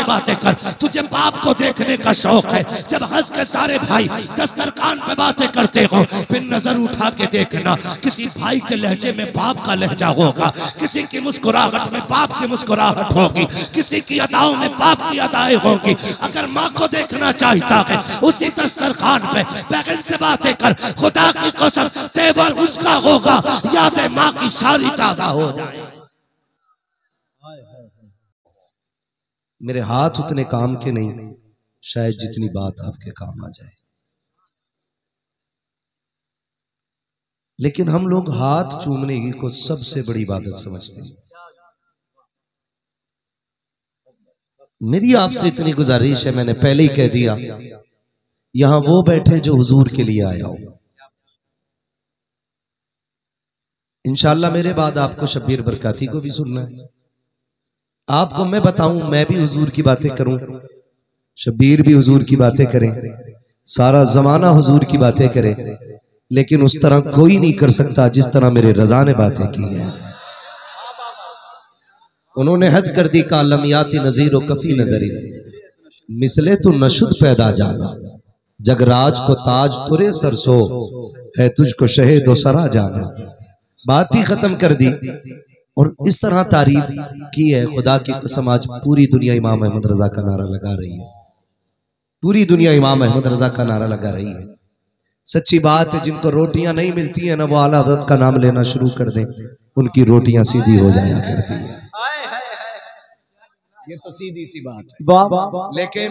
बातें कर, तुझे बाप को देखने का शौक है। जब हंस के सारे भाई दस्तरखान पे बातें करते हो, फिर नजर उठा के देखना, किसी भाई के लहजे में बाप का लहजा होगा, किसी की मुस्कुराहट में बाप की मुस्कुराहट होगी, किसी की अदाओं में बाप की अदाएं होगी। अगर माँ को देखना चाहता है, उसी दस्तरखान पे बहन से बातें कर, खुदा की कसम तेवर उसका होगा, यादें माँ की सारी ताजा हो जाए। मेरे हाथ उतने काम के नहीं, शायद जितनी बात आपके काम आ जाए। लेकिन हम लोग हाथ चूमने की को सबसे बड़ी इबादत समझते हैं। मेरी आपसे इतनी गुजारिश है, मैंने पहले ही कह दिया, यहां वो बैठे जो हुजूर के लिए आया हो। इंशाअल्लाह मेरे बाद आपको शब्बीर बरकाती को भी सुनना है। आपको मैं बताऊं, मैं भी हुजूर की बातें करूं, शब्बीर भी हुजूर की बातें करें, सारा जमाना हुजूर की बातें करे, लेकिन उस तरह कोई नहीं कर सकता जिस तरह मेरे रजा ने बातें की हैं। उन्होंने हद कर दी, कालमियाती नजीर व कफी नजरी, मिसले तो नशुद पैदा जाना, जगराज को ताज तुरे सरसो, है तुझको शहेद व सरा जाना। बात ही खत्म कर दी और इस तरह तारीफ की है। खुदा की कसम आज पूरी दुनिया इमाम अहमद रजा का नारा लगा रही है, पूरी दुनिया इमाम अहमद रजा का नारा लगा रही है। सच्ची बात है, जिनको रोटियां नहीं मिलती है ना, वो आला हज़रत का नाम लेना शुरू कर दें, उनकी रोटियां सीधी हो जाया करती है। ये तो सीधी सी बात है। लेकिन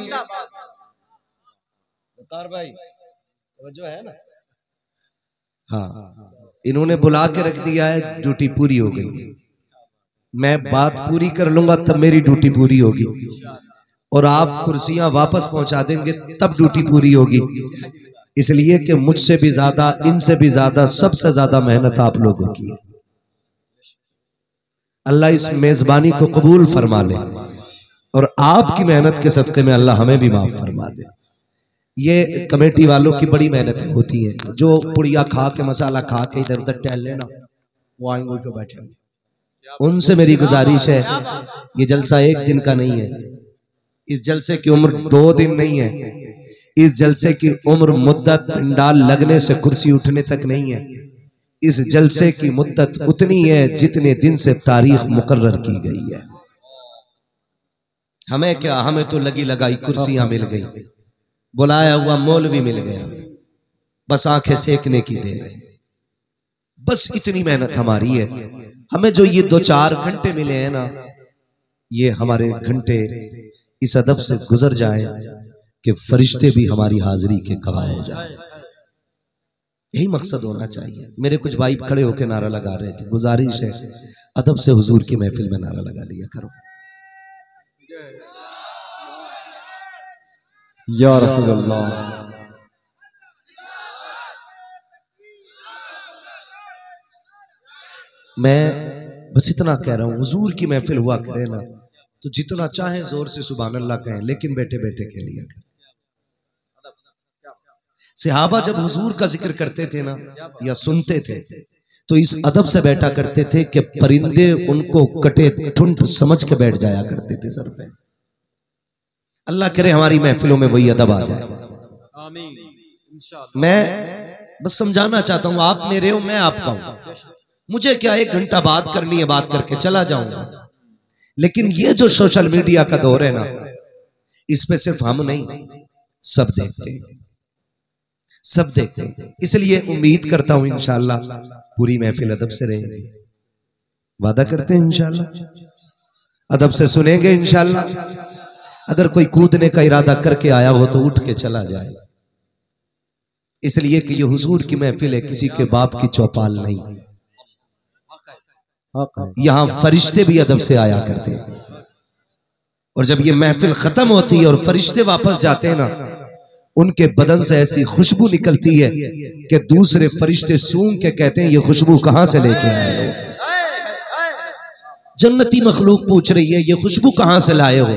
भाई जो है ना, हाँ, इन्होंने बुला के रख दिया है, ड्यूटी पूरी हो गई। मैं बात पूरी कर लूंगा तब मेरी ड्यूटी पूरी होगी, और आप कुर्सियां वापस पहुंचा देंगे तब ड्यूटी पूरी होगी। इसलिए कि मुझसे भी ज्यादा, इनसे भी ज्यादा, सबसे ज्यादा मेहनत आप लोगों की है। अल्लाह इस मेजबानी को कबूल फरमा ले और आपकी मेहनत के सदक़े में अल्लाह हमें भी माफ फरमा दे। ये कमेटी वालों की बड़ी मेहनत होती है, जो पुड़िया खा के, मसाला खा के इधर उधर टहल लेना, वो आएंगे तो बैठे। उनसे मेरी गुजारिश है, ये जलसा एक दिन का नहीं है, इस जलसे की उम्र 2 दिन नहीं है, इस जलसे की उम्र मुद्दत पंडाल लगने से कुर्सी उठने तक नहीं है। इस जलसे की मुद्दत उतनी है जितने दिन से तारीख मुकर्रर की गई है। हमें क्या, हमें तो लगी लगाई कुर्सियां मिल गई, बुलाया हुआ मौलवी मिल गया, बस आंखें सेकने की देर है, बस इतनी मेहनत हमारी है। हमें जो ये 2-4 घंटे मिले हैं ना, ये हमारे घंटे इस अदब से गुजर जाए कि फरिश्ते भी हमारी हाजिरी के गवाह हो जाए। यही मकसद होना चाहिए। मेरे कुछ भाई खड़े होकर नारा लगा रहे थे, गुजारिश है अदब से हुजूर की महफिल में नारा लगा लिया करो। या रसूल अल्लाह। मैं बस इतना कह रहा हूं, हुजूर की महफिल हुआ करे ना तो जितना चाहे जोर से सुभान अल्लाह कहें, लेकिन बैठे बैठे कह लिया करें। सहाबा जब हुजूर का जिक्र करते थे ना या सुनते थे तो इस अदब से बैठा करते थे कि परिंदे उनको कटे ठुंड समझ के बैठ जाया करते थे सर पे। अल्लाह करे हमारी महफिलों में वही अदब आ जाए। मैं बस समझाना चाहता हूं, आप मेरे हो, मैं आपका हूं। मुझे क्या 1 घंटा बात करनी है, बात करके चला जाऊंगा। लेकिन ये जो सोशल मीडिया का दौर है ना, इस पे सिर्फ हम नहीं, सब देखते हैं, सब देखते हैं। इसलिए उम्मीद करता हूं इंशाअल्लाह पूरी महफिल अदब से रहेगी। वादा करते हैं इंशाअल्लाह अदब से सुनेंगे इंशाअल्लाह। अगर कोई कूदने का इरादा करके आया हो तो उठ के चला जाए, इसलिए कि ये हुजूर की महफिल है, किसी के बाप की चौपाल नहीं। यहां फरिश्ते भी अदब से आया करते हैं, और जब ये महफिल खत्म होती है और फरिश्ते वापस जाते हैं ना, उनके बदन से ऐसी खुशबू निकलती है कि दूसरे फरिश्ते सूंघ के कहते हैं ये खुशबू कहां से लेके आए हो। जन्नती मखलूक पूछ रही है ये खुशबू कहां से लाए हो,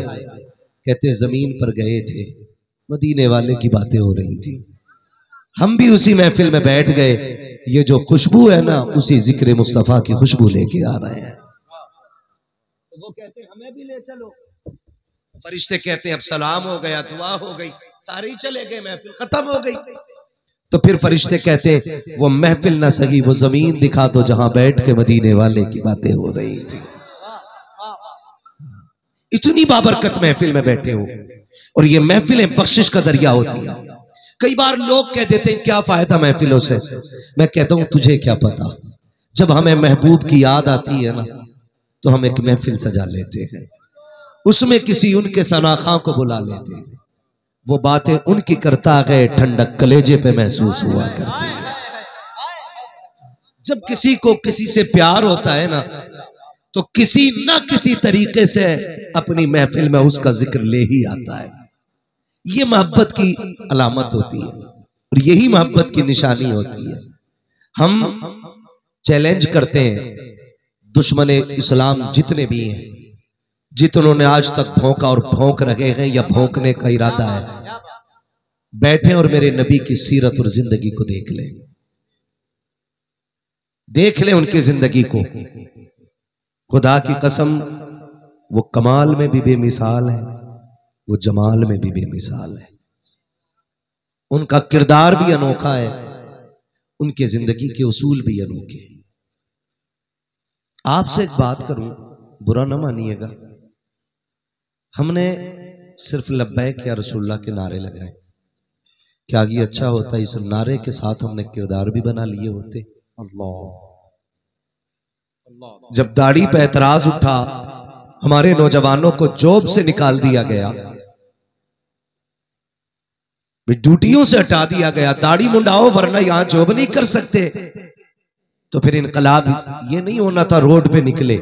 कहते जमीन पर गए थे, मदीने वाले की बातें हो रही थी, हम भी उसी महफिल में बैठ गए, ये जो खुशबू है ना उसी जिक्र मुस्तफा की खुशबू लेके आ रहे हैं। तो वो कहते हमें भी ले चलो, फरिश्ते कहते हैं अब सलाम हो गया, दुआ हो गई, सारे ही चले गए, महफिल खत्म हो गई। तो फिर फरिश्ते कहते हैं वो महफिल ना सही, वो जमीन दिखा दो जहां बैठ के मदीने वाले की बातें हो रही थी। इतनी बाबरकत महफिल में बैठे हो, और ये महफिलें बख्शिश का जरिया होती है। कई बार लोग कह देते हैं क्या फायदा महफिलों से, मैं कहता हूं तुझे क्या पता, जब हमें महबूब की याद आती है ना तो हम एक महफिल सजा लेते हैं, उसमें किसी उनके सनाखा को बुला लेते हैं, वो बातें उनकी करता गए, ठंडक कलेजे पे महसूस हुआ करती है। जब किसी को किसी से प्यार होता है ना तो किसी ना किसी तरीके से अपनी महफिल में उसका जिक्र ले ही आता है। ये मोहब्बत की अलामत होती है और यही मोहब्बत की निशानी होती है। हम चैलेंज करते हैं दुश्मन इस्लाम जितने भी हैं, जितनों ने आज तक भौंका और भौंक रहे हैं या भौंकने का इरादा है, बैठे और मेरे नबी की सीरत और जिंदगी को देख लें, देख लें उनकी जिंदगी को। खुदा की कसम वो कमाल में भी बेमिसाल है, वो जमाल में भी बेमिसाल है, उनका किरदार भी अनोखा है, उनके जिंदगी के उसूल भी अनोखे। आपसे एक बात करूं, बुरा ना मानिएगा, हमने सिर्फ लब्बैक या रसूलुल्लाह के नारे लगाए, क्या ये अच्छा होता? इस नारे के साथ हमने किरदार भी बना लिए होते। अल्लाह जब दाढ़ी पे एतराज उठा, हमारे नौजवानों को जॉब से निकाल दिया गया, ड्यूटियों से हटा दिया गया, दाढ़ी मुंडाओ वरना यहां जॉब नहीं कर सकते, तो फिर इनकलाब ये नहीं होना था रोड पे निकले,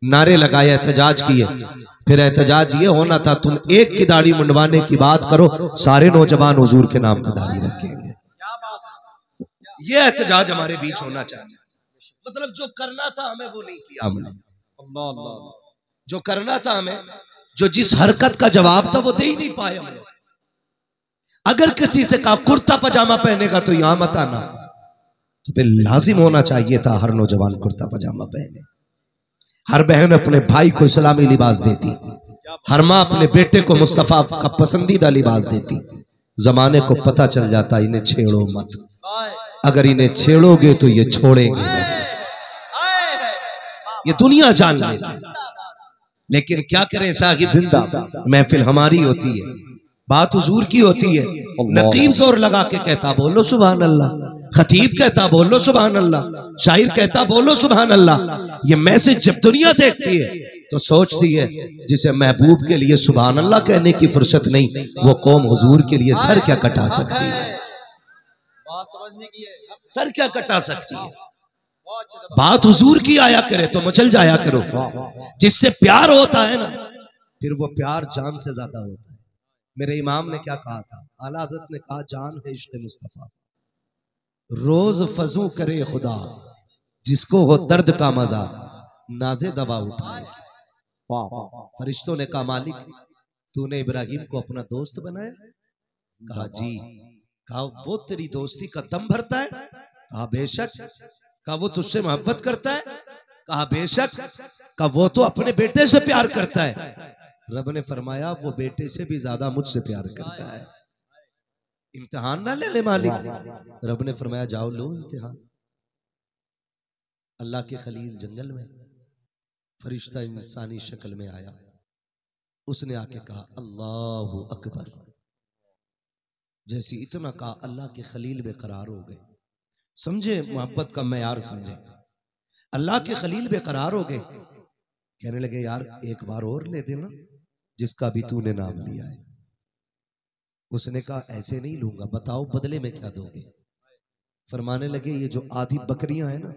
नारे लगाए, एहतजाज किए, फिर एहतजाज ये होना था तुम एक की दाढ़ी मुंडवाने की बात करो, सारे नौजवान हुजूर के नाम की दाढ़ी रखेंगे। ये एहतजाज हमारे बीच होना चाहिए। मतलब जो करना था हमें वो नहीं किया हमने, जो करना था हमें, जो जिस हरकत का जवाब था वो दे ही नहीं पाए हमने। अगर किसी से कहा कुर्ता पजामा पहनेगा तो यहां मत आना, तो फिर लाजिम होना चाहिए था हर नौजवान कुर्ता पजामा पहने, हर बहन अपने भाई को इस्लामी लिबास देती, हर माँ अपने बेटे को मुस्तफा का पसंदीदा लिबास देती। जमाने को पता चल जाता इन्हें छेड़ो मत, अगर इन्हें छेड़ोगे तो ये छोड़ेंगे नहीं, ये दुनिया जान लेती। लेकिन क्या करें साहिब, जिंदा महफिल हमारी होती है, बात हुजूर की होती है। नकीब जोर लगा के कहता बोलो सुभान अल्लाह, खतीब कहता बोलो सुभान अल्लाह, शायर कहता बोलो सुभान अल्लाह। ये मैसेज जब दुनिया देखती है तो सोचती है जिसे महबूब के लिए सुभान अल्लाह कहने की फुर्सत नहीं, वो कौम हुजूर के लिए सर क्या कटा सकती है, सर क्या कटा सकती है। बात हुजूर की आया करे तो मचल जाया करो। जिससे प्यार होता है ना, फिर वो प्यार जान से ज्यादा होता है। मेरे इमाम ने क्या कहा था, आला हज़रत ने कहा जान है इश्क़ मुस्तफ़ा, रोज फजू करे खुदा, जिसको हो दर्द का मजा नाजे दवा उठाएगी। फरिश्तों ने कहा मालिक तूने इब्राहिम को अपना दोस्त बनाया? कहा जी। कहा वो तेरी दोस्ती का दम भरता है? कहा बेशक। कहा वो तुझसे मोहब्बत करता है? कहा बेशक। कहा वो तो अपने बेटे से प्यार करता है। रब ने फरमाया वो बेटे से भी ज्यादा मुझसे प्यार करता है, इम्तिहान ना ले ले मालिक। रब ने फरमाया जाओ लो इम्तिहान। अल्लाह के खलील जंगल में, फरिश्ता इंसानी शक्ल में आया, उसने आके कहा अल्लाहु अकबर। जैसे इतना कहा अल्लाह के खलील बेकरार हो गए। समझे मोहब्बत का मैयार, समझे। अल्लाह के खलील बेकरार हो गए, कहने लगे यार एक बार और ले देना जिसका भी तूने नाम लिया है। उसने कहा ऐसे नहीं लूंगा, बताओ बदले में क्या दोगे। फरमाने लगे ये जो आधी बकरियां हैं ना,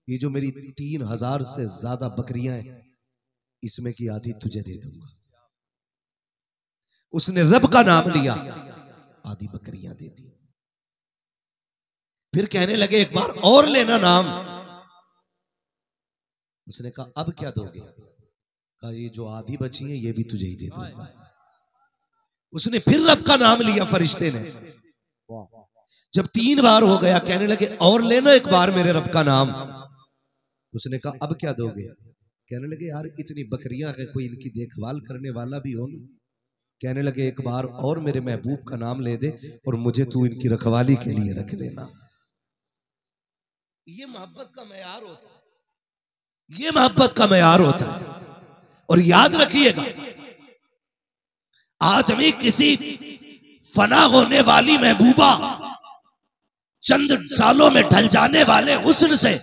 ये जो मेरी 3000 से ज्यादा बकरियां हैं, इसमें की आधी तुझे दे दूंगा। उसने रब का नाम लिया, आधी बकरियां दे दी। फिर कहने लगे एक बार और लेना नाम। उसने कहा अब क्या दोगे? कहा ये जो आधी बची है ये भी तुझे ही दे दूंगा। उसने फिर रब का नाम लिया फरिश्ते ने। जब 3 बार हो गया, कहने लगे और लेना एक बार मेरे रब का नाम। उसने कहा अब क्या दोगे? कहने लगे यार इतनी बकरियां है, कोई इनकी देखभाल करने वाला भी हो ना। कहने लगे एक बार और मेरे महबूब का नाम ले दे और मुझे तू इनकी रखवाली के लिए रख लेना। ये मोहब्बत का मयार होता है, ये मोहब्बत का मयार होता है। और याद रखिएगा, आदमी किसी फना होने वाली महबूबा, चंद सालों में ढल जाने वाले हुस्न से,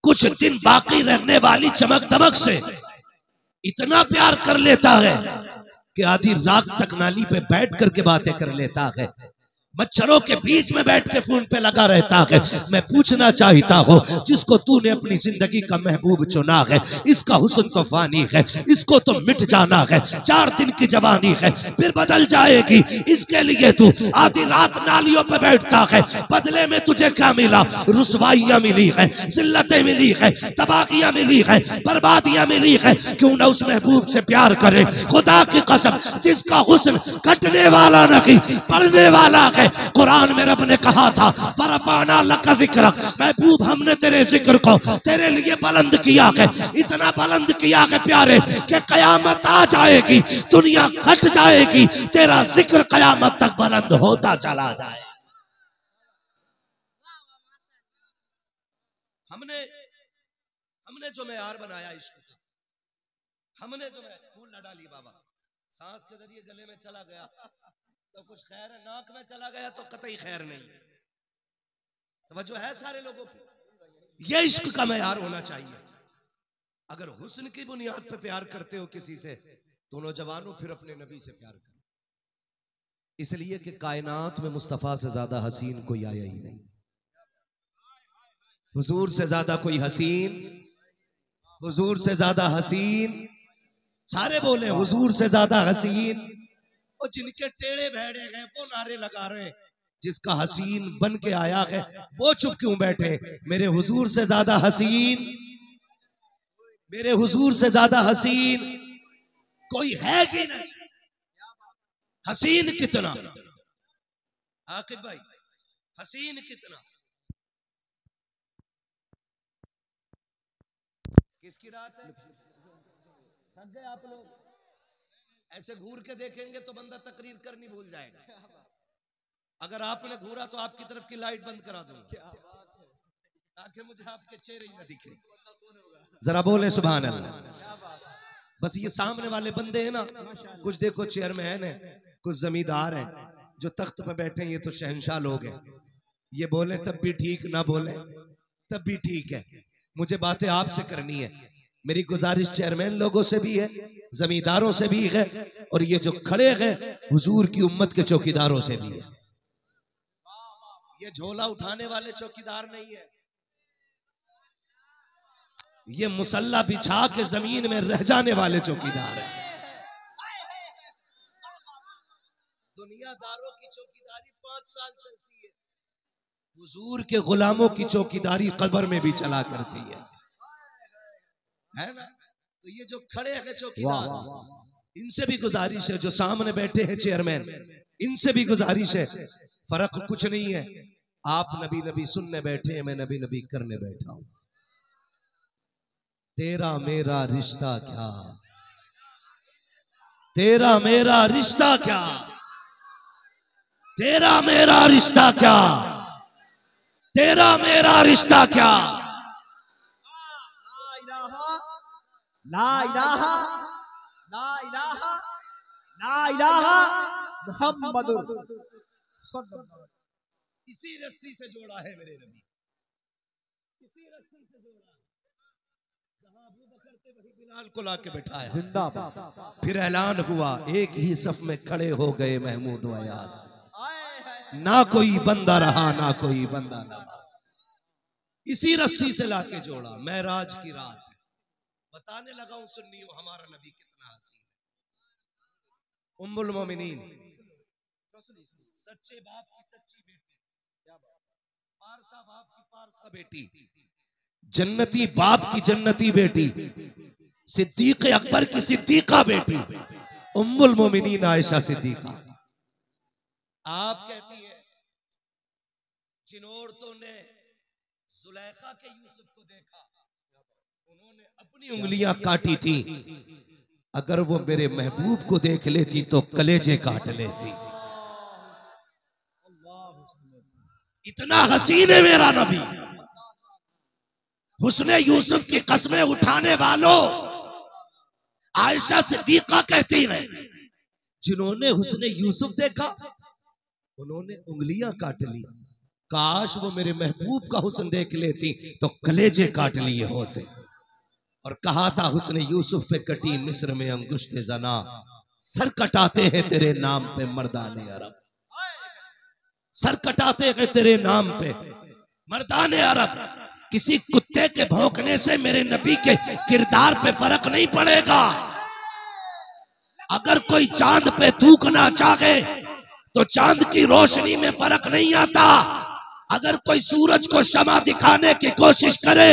कुछ दिन बाकी रहने वाली चमक दमक से इतना प्यार कर लेता है कि आधी रात तक नाली पे बैठ करके बातें कर लेता है, मच्छरों के बीच में बैठ के फोन पे लगा रहता है। मैं पूछना चाहता हूँ, जिसको तूने अपनी जिंदगी का महबूब चुना है, इसका हुस्न तो फानी है, इसको तो मिट जाना है, 4 दिन की जवानी है, फिर बदल जाएगी। इसके लिए तू आधी रात नालियों पे बैठता है, बदले में तुझे क्या मिला? रुसवाइयां मिली है, जिल्लतें मिली है, तबाहियां मिली है, बर्बादियां मिली है। क्यों ना उस महबूब से प्यार करे? खुदा की कसम, जिसका हुस्न घटने वाला नहीं बढ़ने वाला है। कुरान में रब ने कहा था, फरफाना लका ज़िक्रक, महबूब हमने तेरे जिक्र को तेरे लिए बुलंद किया है, इतना बुलंद किया है प्यारे कि कयामत आ जाएगी, दुनिया घट जाएगी, तेरा जिक्र कयामत तक बुलंद होता चला जाए। हमने जो मेयार बनाया इश्क का, हमने जो फूल न डाली बाबा, सांस के जरिए गले में चला गया तो कुछ खैर है, नाक में चला गया तो कतई खैर नहीं। तवज्जो है सारे लोगों की? ये इश्क का मेयार होना चाहिए। अगर हुस्न की बुनियाद पे प्यार करते हो किसी से तो नौजवानों फिर अपने नबी से प्यार करो, इसलिए कि कायनात में मुस्तफा से ज्यादा हसीन कोई आया ही नहीं, हुजूर से ज्यादा कोई हसीन, हुजूर से ज्यादा हसीन, सारे बोले हुजूर से ज्यादा हसीन। और जिनके टेढ़े भेड़े गए वो नारे लगा रहे, जिसका हसीन बन के आया है वो चुप क्यों बैठे? मेरे हुजूर से ज्यादा हसीन, मेरे हुजूर से ज्यादा हसीन कोई है कि नहीं? हसीन कितना आकिब भाई, हसीन कितना? किसकी रात है? थक गए आप लोग? ऐसे घूर के देखेंगे तो बंदा तकरीर करनी भूल जाएगा। अगर आपने घूरा तो आपकी तरफ की लाइट बंद करा दूंगा ताकि मुझे आपके चेहरे ही न दिखे। जरा बोले सुभान अल्लाह। बस ये सामने वाले बंदे हैं ना, कुछ देखो चेयरमैन है, कुछ जमींदार है, जो तख्त पे बैठे हैं ये तो शहंशाह लोग हैं, ये बोले तब भी ठीक, ना बोले तब भी ठीक है। मुझे बातें आपसे करनी है, मेरी गुजारिश चेयरमैन लोगों से भी है, जमींदारों से भी है, और ये जो खड़े हैं हुजूर की उम्मत के चौकीदारों से भी है। ये झोला उठाने वाले चौकीदार नहीं है, ये मुसल्ला बिछा के जमीन में रह जाने वाले चौकीदार है। दुनियादारों की चौकीदारी 5 साल चलती है, हुजूर के गुलामों की चौकीदारी कब्र में भी चला करती है ना? तो ये जो खड़े हैं चौकीदार, इनसे भी गुजारिश है, जो सामने बैठे हैं चेयरमैन, इनसे भी गुजारिश है, फर्क कुछ नहीं है। आप नबी नबी सुनने बैठे हैं, मैं नबी नबी करने बैठा हूं। तेरा मेरा रिश्ता क्या, तेरा मेरा रिश्ता क्या, तेरा मेरा रिश्ता क्या, तेरा मेरा रिश्ता क्या। ला इलाहा ला इलाहा ला इलाहा मुहम्मदुर सल्लल्लाहु। इसी रस्सी से जोड़ा है मेरे नबी, इसी रस्सी से जोड़ा है। जहां अबू बकर थे वही बिलाल को लाके बैठाया, जिंदाबाद। फिर ऐलान हुआ, एक ही सफ में खड़े हो गए महमूद व अयाज, ना कोई बंदा रहा ना कोई बंदा नवाज। इसी रस्सी से लाके जोड़ा। महराज की रात है, बताने लगा हूं सुन्नियों, हमारा नबी कितना हसीन है। उम्मुल मोमिनीन, सच्चे बाप की सच्ची बेटी, पारसा बाप की पारसा बेटी, जन्नती बाप की जन्नती बेटी, सिद्दीक अकबर की सिद्दीका बेटी, उम्मुल मोमिनीन आयशा सिद्दीका। आप कहती है जिन औरतों ने जुलेखा के यूसुफ को देखा, उन्होंने अपनी उंगलियां काटी थी, अगर वो मेरे महबूब को देख लेती तो कलेजे काट लेती। इतना हसीन है मेरा नबी। हुस्ने यूसुफ की कस्में उठाने वालों, आयशा सिद्दीका कहती है, जिन्होंने हुस्ने यूसुफ देखा उन्होंने उंगलियां काट ली। काश वो मेरे महबूब का हुस्न देख लेती तो कलेजे काट लिए होते। और कहा था हुस्ने यूसुफ पे कटी मिस्र में अंगुश्ते जना, सर कटाते हैं तेरे नाम पे मर्दाने अरब। सर कटाते हैं तेरे नाम पे मर्दाने अरब। किसी कुत्ते के भौंकने से मेरे नबी के किरदार पे फर्क नहीं पड़ेगा। अगर कोई चांद पे थूकना चाहे तो चांद की रोशनी में फर्क नहीं आता। अगर कोई सूरज को शमा दिखाने की कोशिश करे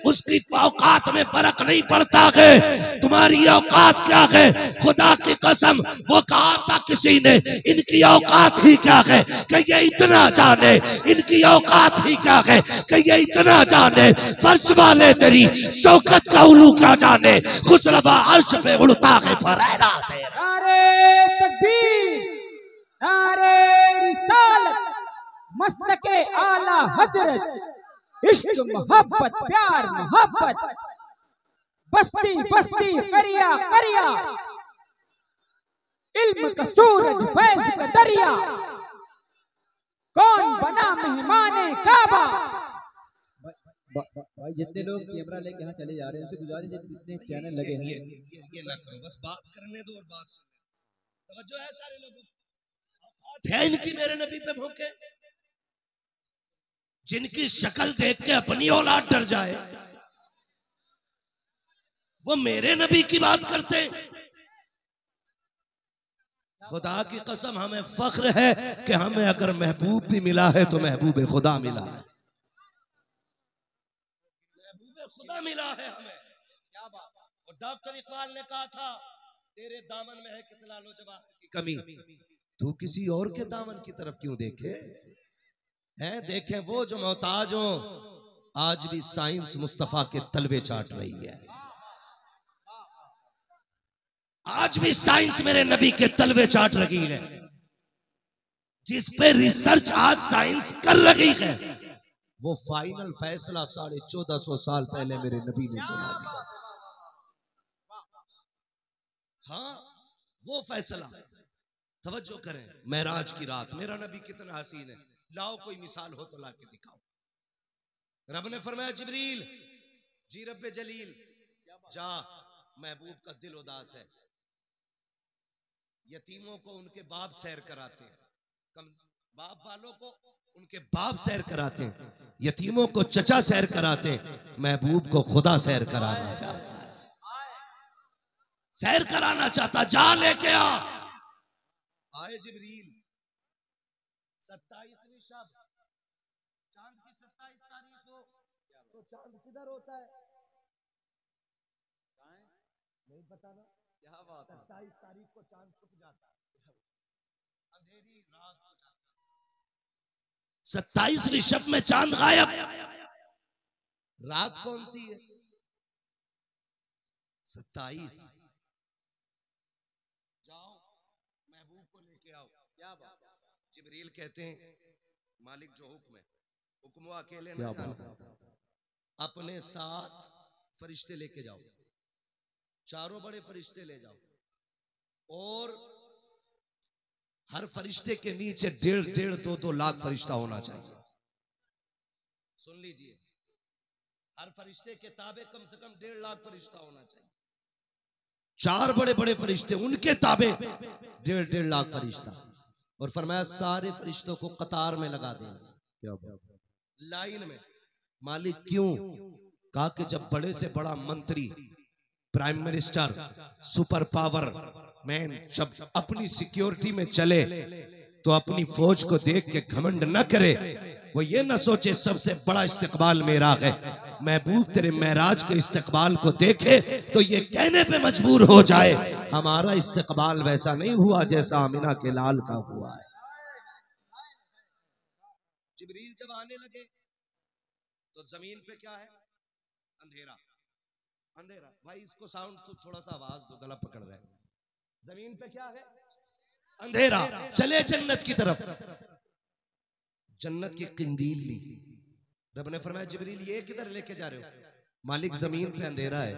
उसकी औकात में फर्क नहीं पड़ता है। तुम्हारी औकात क्या है? खुदा की कसम, वो कहा था किसी ने, इनकी औकात ही क्या है कि ये इतना जाने, इनकी औकात ही क्या है कि ये इतना जाने। फर्श वाले तेरी शौकत का उलू क्या जाने, खुसरवा अर्श पे उड़ता है फरेरा तेरा। नारे तकबीर, नारे रिसालत, मसलके आला हजरत, इश्क मोहब्बत प्यार मोहब्बत, बस्ती बस्ती करिया करिया, इल्म का सूरज फैज का दरिया, कौन बना मेहमाने काबा। भाई जितने लोग कैमरा लेके यहाँ चले जा रहे हैं उनसे गुजारिश है, जितने चैनल लगे हैं ये ना करो, बस बात करने दो और बात तवज्जो है सारे लोगों। है इनकी मेरे नबी पे भूखे, जिनकी शक्ल देख के अपनी औलाद डर जाए, वो मेरे नबी की बात करते। खुदा की कसम हमें फख्र है कि हमें अगर महबूब भी मिला है तो महबूब खुदा मिला है। महबूब खुदा मिला है हमें, क्या बात। और डॉक्टर इकबाल ने कहा था, तेरे दामन में है किस लालो जवाहर की कमी, तू किसी और के दामन की तरफ क्यों देखे। है देखें वो जो मोहताज हो, आज भी साइंस मुस्तफा के तलवे चाट रही है। आज भी साइंस मेरे नबी के तलवे चाट रही है। जिस पे रिसर्च आज साइंस कर रही है, वो फाइनल फैसला 1450 साल पहले मेरे नबी ने सुना दिया। हाँ वो फैसला, तवज्जो करें। मेराज की रात, मेरा नबी कितना हसीन है, लाओ कोई मिसाल हो तो लाके दिखाओ। रब ने फरमाया, जिब्रील जी रब्बे जलील जा, महबूब का दिल उदास है। यतीमों को उनके बाप सैर कराते हैं, कम बाप वालों को उनके बाप सैर कराते हैं, यतीमों को चचा सैर कराते हैं। महबूब को खुदा सैर कराना चाहता है, सैर कराना चाहता। जा लेके आ। आए जिब्रील, 27वीं शब, चांद की 27 तारीख हो तो चांद किधर होता है? नहीं पता ना, क्या बात। 27 तारीख को चांद छुप जाता है, अंधेरी रात हो जाती है। 27वीं शब में चांद गायब। रात कौन सी है? 27। जाओ महबूब को लेके आओ। क्या बात। जिब्रील कहते हैं, मालिक जो हुक्म है, हुक्म अकेले ना जाना, अपने साथ फरिश्ते लेके जाओ, चारों बड़े फरिश्ते ले जाओ, और हर फरिश्ते के नीचे 1.5 2 लाख फरिश्ता होना चाहिए। सुन लीजिए, हर फरिश्ते के ताबे कम से कम 1.5 लाख फरिश्ता होना चाहिए। 4 बड़े बड़े फरिश्ते, उनके ताबे 1.5 लाख फरिश्ता। और फरमाया सारे फरिश्तों को कतार में लगा देना, लाइन में। मालिक क्यों? कहा कि जब बड़े से बड़ा मंत्री, prime minister, super power man जब अपनी सिक्योरिटी में चले तो अपनी फौज को देख के घमंड न करे, वो ये न सोचे सबसे बड़ा इस्तिकबाल मेरा है। महबूब तेरे महराज के इस्तिकबाल को देखे तो ये कहने पे मजबूर हो जाए, हमारा इस्तिकबाल वैसा नहीं हुआ जैसा आमिना के लाल का हुआ है। जिब्रील जब आने लगे तो जमीन पे क्या है? अंधेरा। अंधेरा भाई, इसको साउंड तो थोड़ा सा आवाज दो, गला पकड़ रहे हैं। जमीन पे क्या है? अंधेरा। चले जन्नत की तरफ, जन्नत की किंदील ली। रब ने फरमाया जिब्रील ये किधर लेके जा रहे हो? मालिक जमीन पे अंधेरा है,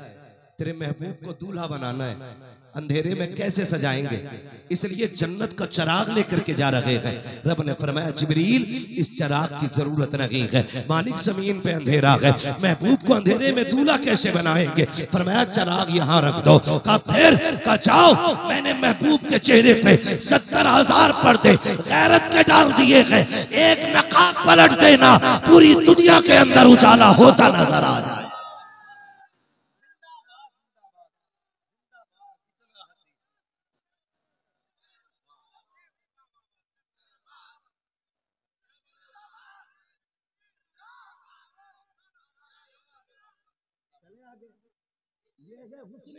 तेरे महबूब को दूल्हा बनाना है, अंधेरे में कैसे सजाएंगे, इसलिए जन्नत का चिराग लेकर के जा रहे हैं। रब ने फरमाया जिब्रील इस चिराग की जरूरत नहीं है, मालिक जमीन पे अंधेरा है, महबूब को अंधेरे में दूल्हा कैसे बनाएंगे? फरमाया चिराग यहाँ रख दो। कहा फिर? कहा जाओ, मैंने महबूब के चेहरे पे 70,000 पर्दे गैरत के डाल दिए हैं, एक नकाब पलट देना, पूरी दुनिया के अंदर उजाला होता नजर आ जाए।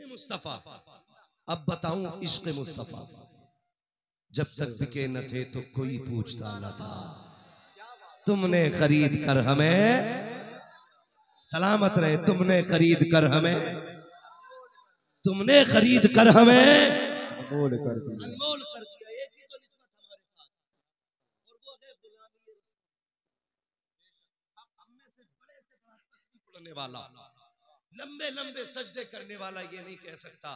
मुस्तफा, अब बताऊं इश्क मुस्तफा, जब तक बिके न थे तो कोई पूछता न था, तुमने खरीद कर हमें, सलामत रहे, तुमने खरीद कर हमें, तुमने खरीद कर हमें अनमोल कर दिया। अनमोल कर दिया। एक ही तो निस्बत हमारे पास, और वो है गुलामी रसूल। हम में से बड़े से बड़ा तस्बीह पढ़ने वाला, लंबे लंबे सजदे करने वाला ये नहीं कह सकता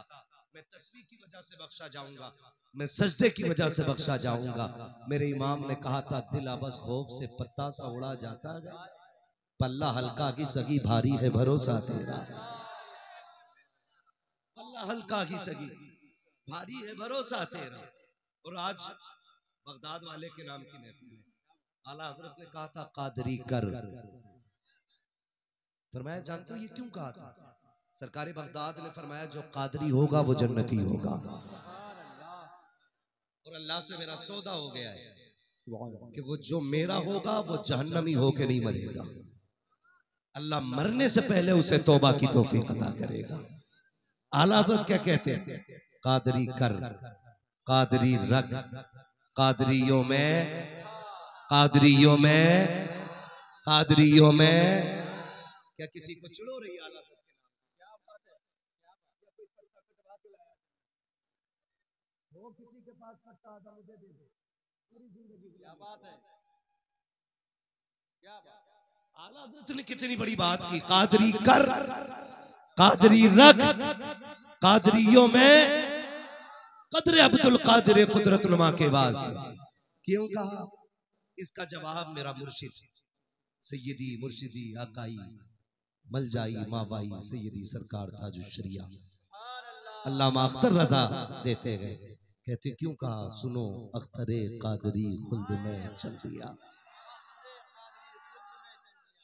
मैं तस्बीह की वजह से बख्शा जाऊंगा, मैं सजदे की वजह से बख्शा जाऊंगा। मेरे इमाम ने कहा था दिल अबस खौफ से पत्ता सा उड़ा जाता है, पल्ला हल्का की सगी भारी है भरोसा तेरा, पल्ला हल्का की सगी भारी है भरोसा तेरा। और आज बगदाद वाले के नाम की महफिल में आला हजरत ने कहा था कादरी कर, फरमाया जानते हो ये क्यों कहा था? सरकारी बगदाद ने फरमाया जो कादरी होगा वो जन्नती होगा, और अल्लाह से मेरा सौदा हो गया है कि वो जो मेरा होगा वो जहन्नमी होके नहीं मरेगा, अल्लाह मरने से पहले उसे तौबा की तौफीक अता करेगा। आला हज़रत क्या कहते हैं? कादरी कर, कादरी रख, कादरियों में, कादरियों में, कादरियों में। क्या किसी को चिढ़ो रही आला हज़रत के नाम? क्या बात है, वो किसी के पास पट्टा आता मुझे दे दे पूरी जिंदगी। क्या बात है, क्या बात। आला हज़रत ने कितनी बड़ी बात की, कादरी कर, कादरी रख, कादरियों में कदर अब्दुल कादिर कुदरतुल्मा के वास्ते। क्यों कहा? इसका जवाब मेरा मुर्शिद सैयदी मुर्शिदी आकाई मलजाई मावाई सैयदी सरकार ताजुश्शरिया अल्लामा अख्तर रजा देते गए। कहते क्यों कहा? सुनो अख्तरे कादरी खुल्द में चल दिया,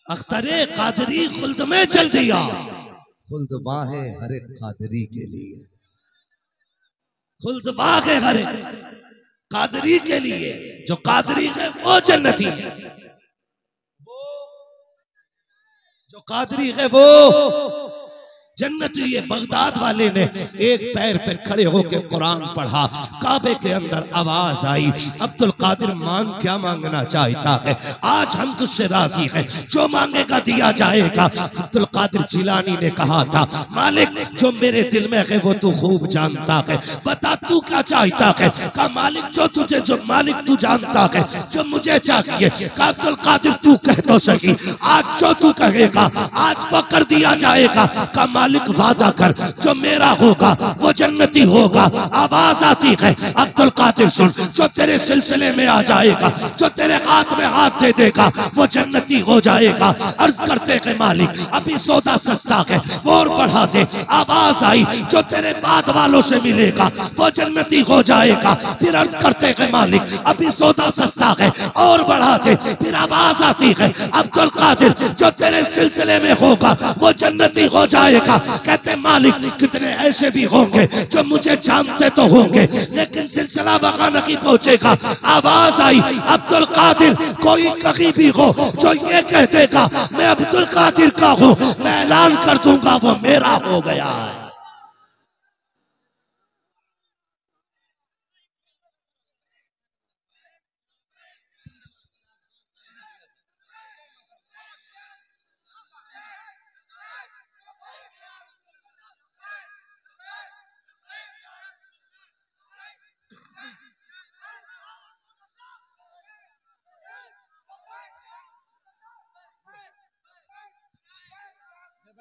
अख्तरे कादरी खुल्द में चल दिया, खुल्द वाहे हर एक कादरी के लिए, खुल्द वाहे हर एक कादरी के लिए, जो कादरी है वो जन्नती है, जो कादरी है वो जन्नती है। बगदाद वाले ने एक पैर पे खड़े होकर कुरान पढ़ा, काबे के अंदर आवाज आई अब्दुल कादिर मांग क्या मांगना चाहता है, आज हम तुझसे राजी हैं, जो मांगेगा दिया जाएगा। अब्दुल कादिर जिलानी ने कहा था मालिक जो मेरे दिल में है वो तू खूब जानता है, बता तू क्या चाहता है? कहा मालिक जो तुझे, जो मालिक तू जानता है जो मुझे चाहिए। कहा अब्दुल कादिर तू कह तो सही, आज जो तू कहेगा आज वो कर दिया जाएगा। कहा मालिक वादा कर जो मेरा होगा वो जन्नती होगा। आवाज आती है अब्दुल कादिर सुन, जो तेरे सिलसिले में आ जाएगा, जो तेरे हाथ में हाथ दे देगा वो जन्नती हो जाएगा। अर्ज करते हैं मालिक अभी सौदा सस्ता है वो और बढ़ा दे। आवाज आई जो तेरे बाद वालों से मिलेगा वो जन्नती हो जाएगा। फिर अर्ज करते हैं मालिक अभी सौदा सस्ता है और बढ़ा दे। फिर आवाज आती है अब्दुल कादिर जो तेरे सिलसिले में होगा वो जन्नती हो जाएगा। कहते मालिक कितने ऐसे भी होंगे जो मुझे जानते तो होंगे लेकिन सिलसिला वहां नहीं पहुंचेगा। आवाज आई अब्दुल कादिर कोई कहीं भी हो जो ये कह देगा मैं अब्दुल कादिर का हूं, मैं ऐलान कर दूंगा वो मेरा हो गया है।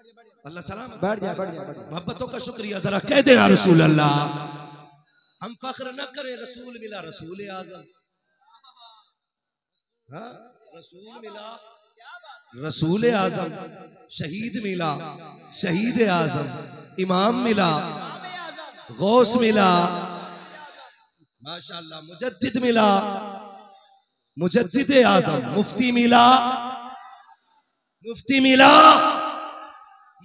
अल्लाह सलाम। बैठ जा बैठ जा बैठ जा। मोहब्बतों का शुक्रिया, जरा कह दे या रसूल अल्लाह। हम फख्र न करें, रसूल मिला रसूल आजम। हाँ, रसूल मिला रसूल आजम, शहीद मिला शहीद आजम, इमाम मिला गौस मिला, माशाअल्लाह मुजद्दिद मिला मुजद्दिद आजम, मुफ्ती मिला मुफ्ती मिला,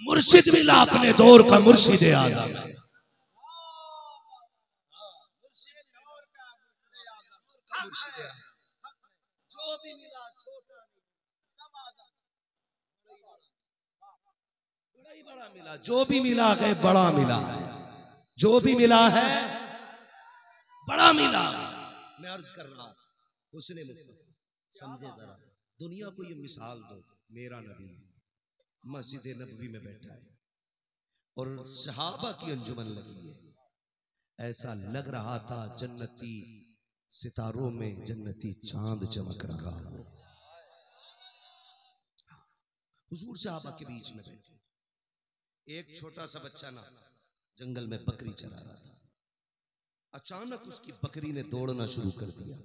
मुर्शिद मिला अपने दौर का मुर्शिद आजम। जो भी मिला छोटा बड़ा ही बड़ा मिला, जो भी मिला है बड़ा मिला है, जो भी मिला है बड़ा मिला। मैं अर्ज कर रहा हूं, उसने मुस्तफा समझे जरा, दुनिया को ये मिसाल दो, मेरा नबी मस्जिद नबवी में बैठा है और सहाबा की अंजुमन लगी है, ऐसा लग रहा था जन्नती सितारों में जन्नती चांद चमक रहा हो। हुजूर सहाबा के बीच में बैठे, एक छोटा सा बच्चा ना जंगल में बकरी चरा रहा था, अचानक उसकी बकरी ने दौड़ना शुरू कर दिया।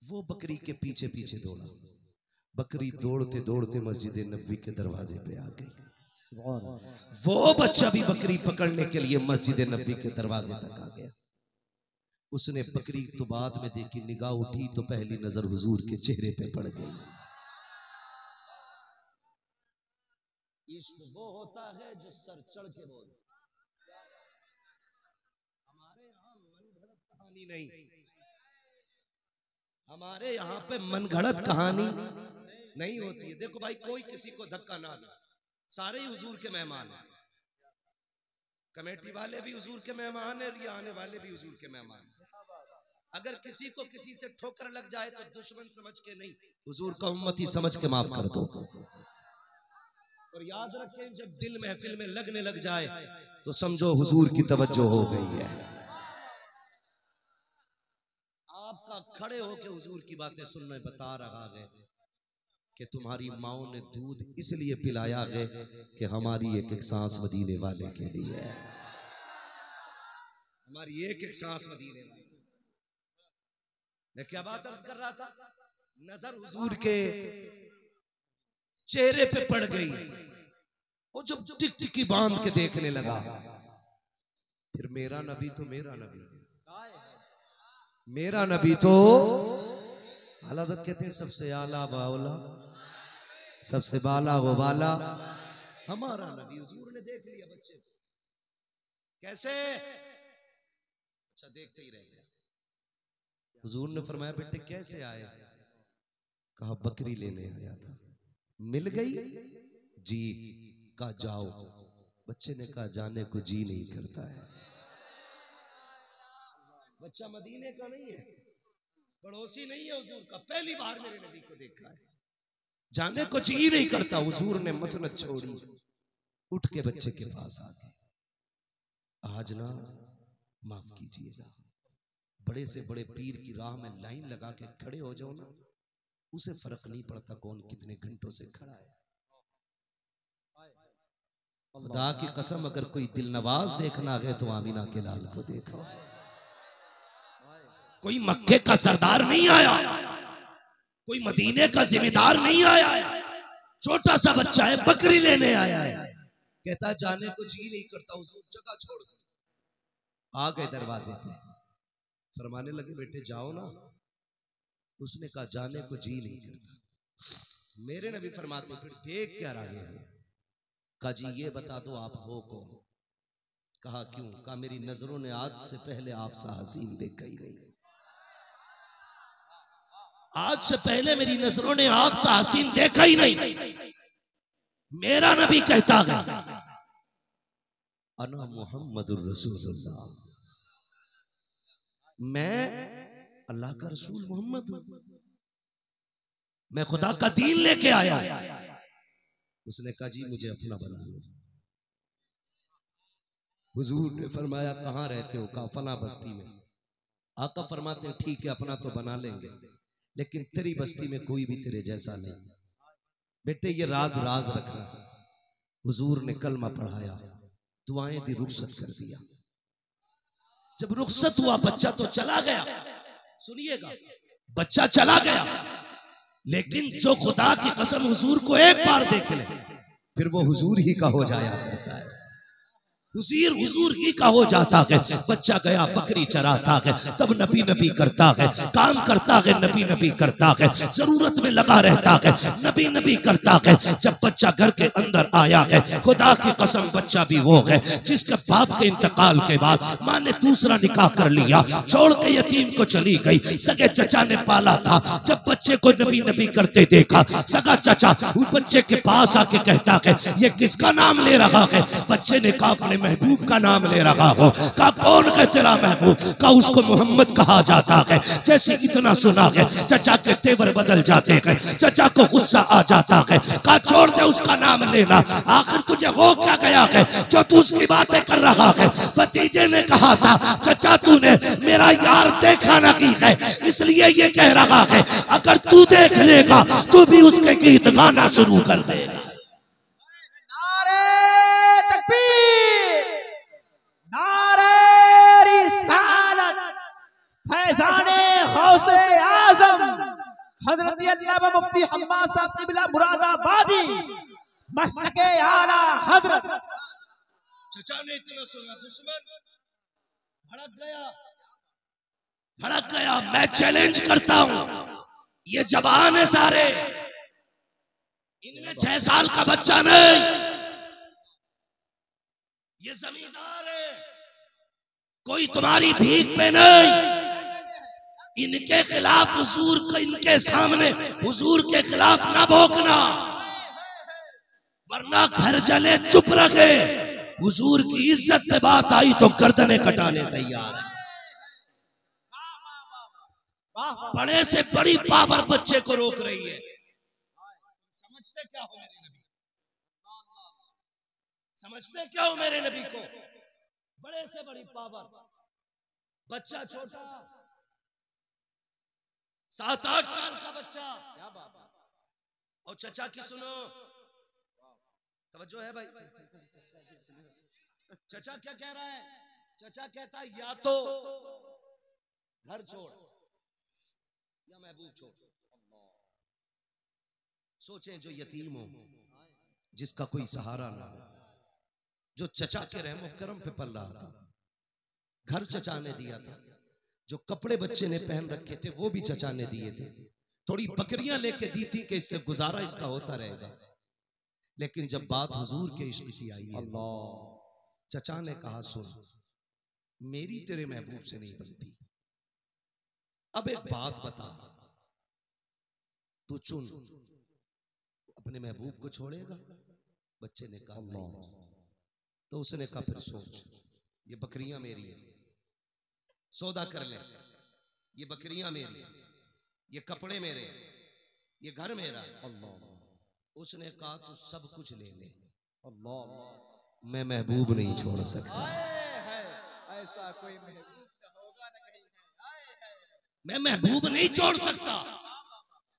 वो बकरी के पीछे पीछे दौड़ा, बकरी दौड़ते दौड़ते मस्जिद नबवी के दरवाजे पे आ गई। वो बच्चा भी बकरी पकड़ने के लिए मस्जिद नबवी के दरवाजे तक आ गया। उसने बकरी तो बाद में देखी, निगाह उठी तो पहली नजर हुजूर के चेहरे पे पड़ गई। इश्क वो होता है जो सर चढ़ के बोल। हमारे यहाँ मनगढ़ंत कहानी नहीं, हमारे यहाँ पे मनगढ़ंत कहानी नहीं होती है। देखो भाई, कोई किसी को धक्का ना दे, सारे ही हुजूर के मेहमान हैं। कमेटी वाले भी हुजूर के मेहमान हैं, ये आने वाले भी हुजूर के मेहमान हैं। अगर किसी को किसी से ठोकर लग जाए तो दुश्मन समझ के नहीं, हुजूर का उम्मती समझ के माफ कर दो। और याद रखें, जब दिल महफिल में लगने लग जाए तो समझो हुजूर की तवज्जो हो गई है। आपका खड़े होके हुजूर की बातें सुनने बता रहा है कि तुम्हारी माओ ने दूध इसलिए पिलाया है कि हमारी एक एक सांस मदीने वाले के लिए है, हमारी एक एक सांस मदीने वाले। मैं क्या बात अर्ज कर रहा था, नजर हुजूर के चेहरे पे पड़ गई, वो जब टिकटिकी बांध के देखने लगा, फिर मेरा नबी तो मेरा नबी, मेरा नबी तो हज़रत कहते हैं सबसे आला बावला, सबसे बाला वो बाला हमारा नबी। हुजूर ने देख लिया बच्चे को, कैसे? अच्छा, देखते ही रह गया। हुजूर ने फरमाया, बेटे कैसे आए? कहा बकरी लेने आया था। मिल गई? जी। कहा जाओ। बच्चे ने कहा जाने को जी नहीं करता है। बच्चा मदीने का नहीं है, पड़ोसी नहीं है हुजूर का, पहली बार मेरे नबी को देखा है, जाने को जी नहीं करता। हुजूर ने मसनद छोड़ी, उठ के बच्चे के पास आ गए। आज ना माफ कीजिएगा, बड़े से बड़े पीर की राह में लाइन लगा के खड़े हो जाओ ना, उसे फर्क नहीं पड़ता कौन कितने घंटों से खड़ा है। खुदा की कसम, अगर कोई दिल नवाज देखना है तो आमीना के लाल को देखो। कोई मक्के का सरदार नहीं आया, कोई मदीने का जिम्मेदार नहीं आया है, छोटा सा बच्चा है, बकरी लेने आया है। कहता जाने को जी नहीं करता। हुजूर जगह छोड़ दी, आ गए दरवाजे पे, फरमाने लगे बेटे जाओ ना। उसने कहा जाने को जी नहीं करता। मेरे नबी फरमाते फिर देख क्या रहे हो? कहा जी ये बता दो आप हो कौन? कहा क्यों? कहा मेरी नजरों ने आज से पहले आपसा हसीन देखा ही नहीं। आज से पहले मेरी नजरों ने आपसा हसीन देखा ही नहीं। मेरा नबी कहता है अना मुहम्मदुर रसूलुल्लाह, मैं अल्लाह का रसूल मोहम्मद हूं, मैं खुदा का दीन लेके आया। उसने कहा जी मुझे अपना बना लो। हुजूर ने फरमाया कहां रहते हो? कहा फला बस्ती में। आका फरमाते हैं ठीक है अपना तो बना लेंगे, लेकिन तेरी बस्ती में कोई भी तेरे जैसा नहीं। बेटे ये राज राज रखना, हुजूर ने कलमा पढ़ाया, दुआएं दी, रुखसत कर दिया। जब रुखसत हुआ बच्चा तो चला गया। सुनिएगा, बच्चा चला गया, लेकिन जो खुदा की कसम हुजूर को एक बार देख ले फिर वो हुजूर ही का हो जाया करता है, हुजूर ही का हो जाता है। बच्चा गया बकरी चराता है, तब नबी नबी करता है, काम करता है नबी नबी करता है, जरूरत में लगा रहता है, नबी नबी करता है। जब बच्चा घर के अंदर आया है, खुदा की कसम बच्चा भी वो है जिसके बाप के इंतकाल के बाद माँ ने दूसरा निकाह कर लिया, छोड़ के यतीम को चली गई। सगे चचा ने पाला था, जब बच्चे को नबी नबी करते देखा, सगा चचा उस बच्चे के पास आके कहता है ये किसका नाम ले रहा है? बच्चे ने कहा अपने महबूब का नाम ले रहा हो। कहा कौन है तेरा महबूब? कहा उसको मोहम्मद कहा जाता है। जैसे इतना सुना है चचा के तेवर बदल जाते हैं, चचा को गुस्सा आ जाता है। कहा छोड़ दे उसका नाम लेना, आखिर तुझे हो क्या गया है जो तू उसकी बातें कर रहा है? भतीजे ने कहा था चचा तूने मेरा यार देखा नहीं है इसलिए ये कह रहा है, अगर तू देख लेगा तू भी उसके गीत गाना शुरू कर देगा। हजरत अल्लामा मुफ्ती हम्माद साहब क़िबला मुरादाबादी मसलके आला हजरत। चचा ने इतना सुना, दुश्मन भड़क गया। मैं चैलेंज करता हूं, ये जवान है सारे, इनमें 6 साल का बच्चा नहीं, ये जमींदार है, कोई तुम्हारी भीख पे नहीं। इनके खिलाफ हुजूर को, इनके सामने हुजूर के खिलाफ ना भोंकना, वरना घर जले चुप रखे। हुजूर की इज्जत पे बात आई तो गर्दनें कटाने तैयार है। बड़े से बड़ी पावर बच्चे को रोक रही है। समझते क्या हो मेरे नबी? समझते क्या हो मेरे नबी को? बड़े से बड़ी पावर, बच्चा छोटा 7-8 साल का बच्चा। और चचा की सुनो, तवज्जो है भाई। चचा क्या कह रहा है? चचा कहता है या तो घर छोड़ या महबूब छोड़। सोचें जो यतीम हो, जिसका कोई सहारा ना हो, जो चचा के रहमो करम पे पल रहा था, घर चचा ने दिया था, जो कपड़े बच्चे ने पहन रखे थे वो भी चचा ने दिए थे, थोड़ी बकरियां लेके दी थी कि इससे गुजारा इसका होता रहेगा। लेकिन जब बात हुजूर के इश्क की आई है, चचा ने कहा सुन, मेरी तेरे महबूब से नहीं बनती, अब एक बात बता, तू चुन, अपने महबूब को छोड़ेगा? बच्चे ने कहा नहीं। तो उसने कहा फिर सोच, ये बकरियां मेरी हैं, सौदा कर ले, ये बकरियां मेरी, ये कपड़े मेरे, ये घर मेरा। उसने कहा तू सब कुछ ले ले, मैं महबूब नहीं छोड़ सकता। ऐसा कोई महबूब होगा ना कहीं, मैं महबूब नहीं छोड़ सकता।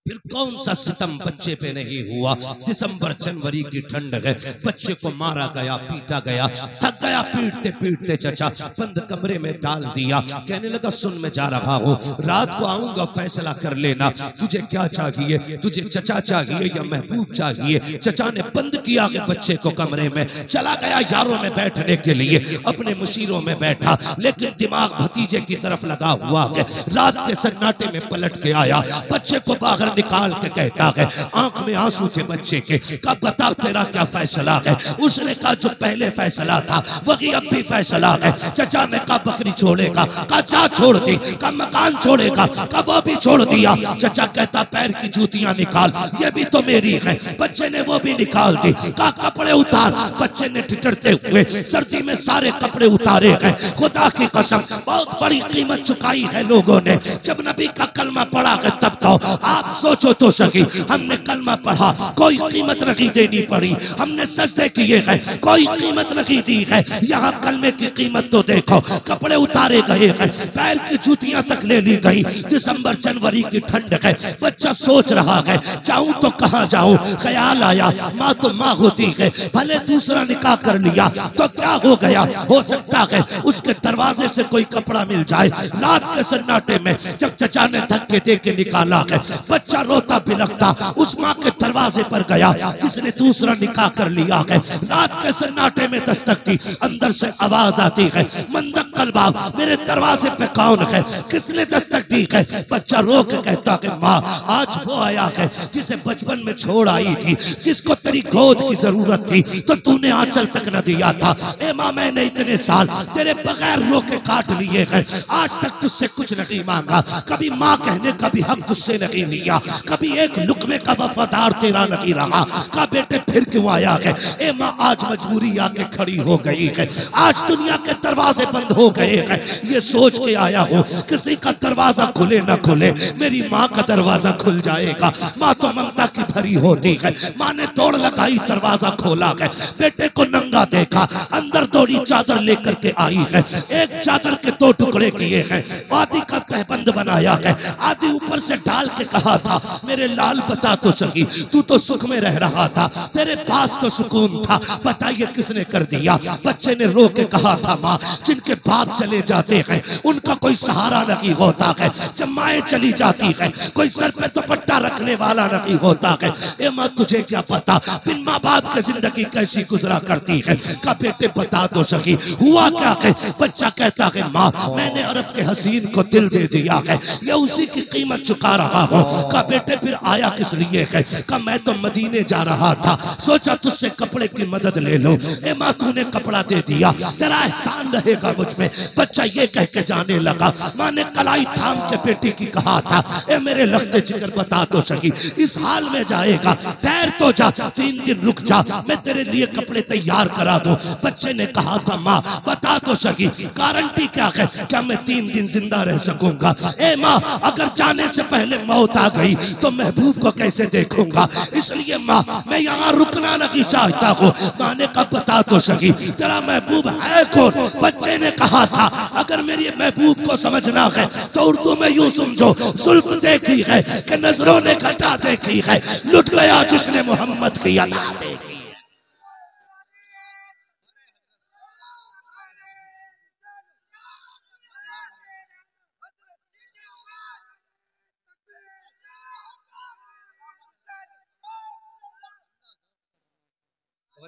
फिर कौन सा सितम बच्चे पे नहीं हुआ? दिसंबर जनवरी की ठंड है, बच्चे को मारा गया, पीटा गया, थक गया पीटते पीटते। चचा बंद कमरे में डाल दिया, कहने लगा सुन मैं जा रहा हूँ, रात को आऊंगा, फैसला कर लेना तुझे क्या चाहिए, तुझे चचा चाहिए या महबूब चाहिए। चचा ने बंद किया कि बच्चे को कमरे में, चला गया यारों में बैठने के लिए, अपने मुशीरों में बैठा, लेकिन दिमाग भतीजे की तरफ लगा हुआ है। रात के सन्नाटे में पलट के आया, बच्चे को बाहर निकाल के कहता है, आंख में आंसू थे बच्चे के, कब बता तेरा क्या फैसला है? उसने कहा जो पहले फैसला था वही अब भी फैसला है। चचा ने कहा बकरी छोड़ेगा? कहा जा छोड़ दी। कहा मकान छोड़ेगा? कहा वो भी छोड़ दिया। चचा कहता पैर की जूतियां निकाल, ये भी तो मेरी है। बच्चे ने वो भी निकाल दी। कहा कपड़े उतार। बच्चे ने ठिठुरते हुए सर्दी में सारे कपड़े उतारे हैं। खुदा की कसम बहुत बड़ी कीमत चुकाई है लोगों ने, जब नबी का कलमा पड़ा है तब तो आप सोचो तो सही, हमने कलमा पढ़ा, कोई कीमत नहीं देनी पड़ी, हमने सजदे किए हैं, कोई कीमत नहीं दी है। यहाँ कलमे की कीमत तो देखो, कपड़े उतारे गए हैं, पैर की जूतियां तक ले ली गई। दिसंबर जनवरी की ठंड है, बच्चा सोच रहा है जाऊं तो कहां जाऊं। ख्याल आया माँ तो माँ होती है, भले दूसरा निकाह कर लिया तो क्या हो गया, हो सकता है उसके दरवाजे से कोई कपड़ा मिल जाए। रात के सन्नाटे में जब चचा ने धक्के दे के निकाला है, बच्चा रोता बिलखता उस माँ के दरवाजे पर गया जिसने दूसरा निकाह कर लिया है। रात के सन्नाटे में दस्तक दी, अंदर से आवाज आती है, मंदक कलबा मेरे दरवाजे पे कौन है, किसने दस्तक दी है। बच्चा रो के कहता है माँ आज वो आया है जिसे बचपन में छोड़ आई थी, जिसको तेरी गोद की जरूरत थी तो तूने आंचल तक न दिया था। ए माँ मैंने इतने साल तेरे बगैर रोके काट लिए हैं, आज तक तुझसे कुछ नहीं मांगा, कभी माँ कहने का भी हक तुझसे नहीं लिया, कभी एक लुकमे का वफादार तेरा नहीं रहा। का बेटे फिर क्यों आया है। ए माँ आज मजबूरी आके खड़ी हो गई है, आज दुनिया के दरवाजे बंद हो गए हैं, ये सोच के आया हूँ किसी का दरवाजा खुले ना खुले मेरी माँ का दरवाजा खुल जाएगा। माँ तो ममता की भरी होती है, माँ ने दौड़ लगाई दरवाजा खोला है, बेटे को नंगा देखा, अंदर दौड़ी चादर लेकर के आई है। एक चादर के दो टुकड़े किए हैं, आदि का तहबंद बनाया है, आदि ऊपर से डाल के कहा था मेरे लाल बता तो सही, तू तो सुख में रह रहा था, तेरे पास तो सुकून था, बताइए किसने कर दिया। बच्चे ने रो के कहा था माँ जिनके बाप चले जाते हैं उनका कोई सहारा नहीं होता है, जब माएँ चली जाती है कोई सर पे दुपट्टा रखने वाला नहीं होता है। ए माँ तुझे क्या पता बिन माँ बाप की जिंदगी कैसी गुजरा करती है। का बेटे बता तो सही हुआ क्या है। बच्चा कहता है माँ मैंने अरब के हसीन को दिल दे दिया है, ये उसी की कीमत चुका रहा हूँ। का बेटे फिर आया किस लिए है। का मैं तो मदीने जा रहा था, सोचा तुझसे कपड़े की मदद ले लो। ए माँ तूने कपड़ा दे दिया, तेरा एहसान रहेगा मुझ पे। बच्चा ये कह के जाने लगा, माँ ने कलाई थाम के बेटी की कहा था ए मेरे लगते जिगर बता तो सही इस हाल में जाएगा, ठहर तो जा 3 दिन रुक जा, मैं तेरे लिए कपड़े तैयार करा दूं। बच्चे ने कहा था माँ बता तो सकी गारंटी क्या है, क्या मैं 3 दिन जिंदा रह सकूंगा। ए माँ अगर जाने से पहले मौत आ गई तो महबूब को कैसे देखूंगा, इसलिए माँ मैं यहाँ रुकना नहीं चाहता हूँ। माँ ने कहा बता तो सकी तेरा महबूब है कौन। बच्चे ने कहा था अगर मेरी महबूब को समझना है तो उर्दू में यूं समझो, जुल्फ देखी है कि नजरों ने घटा देखी है, लुट गया जिसने मोहम्मद की अदा देखी।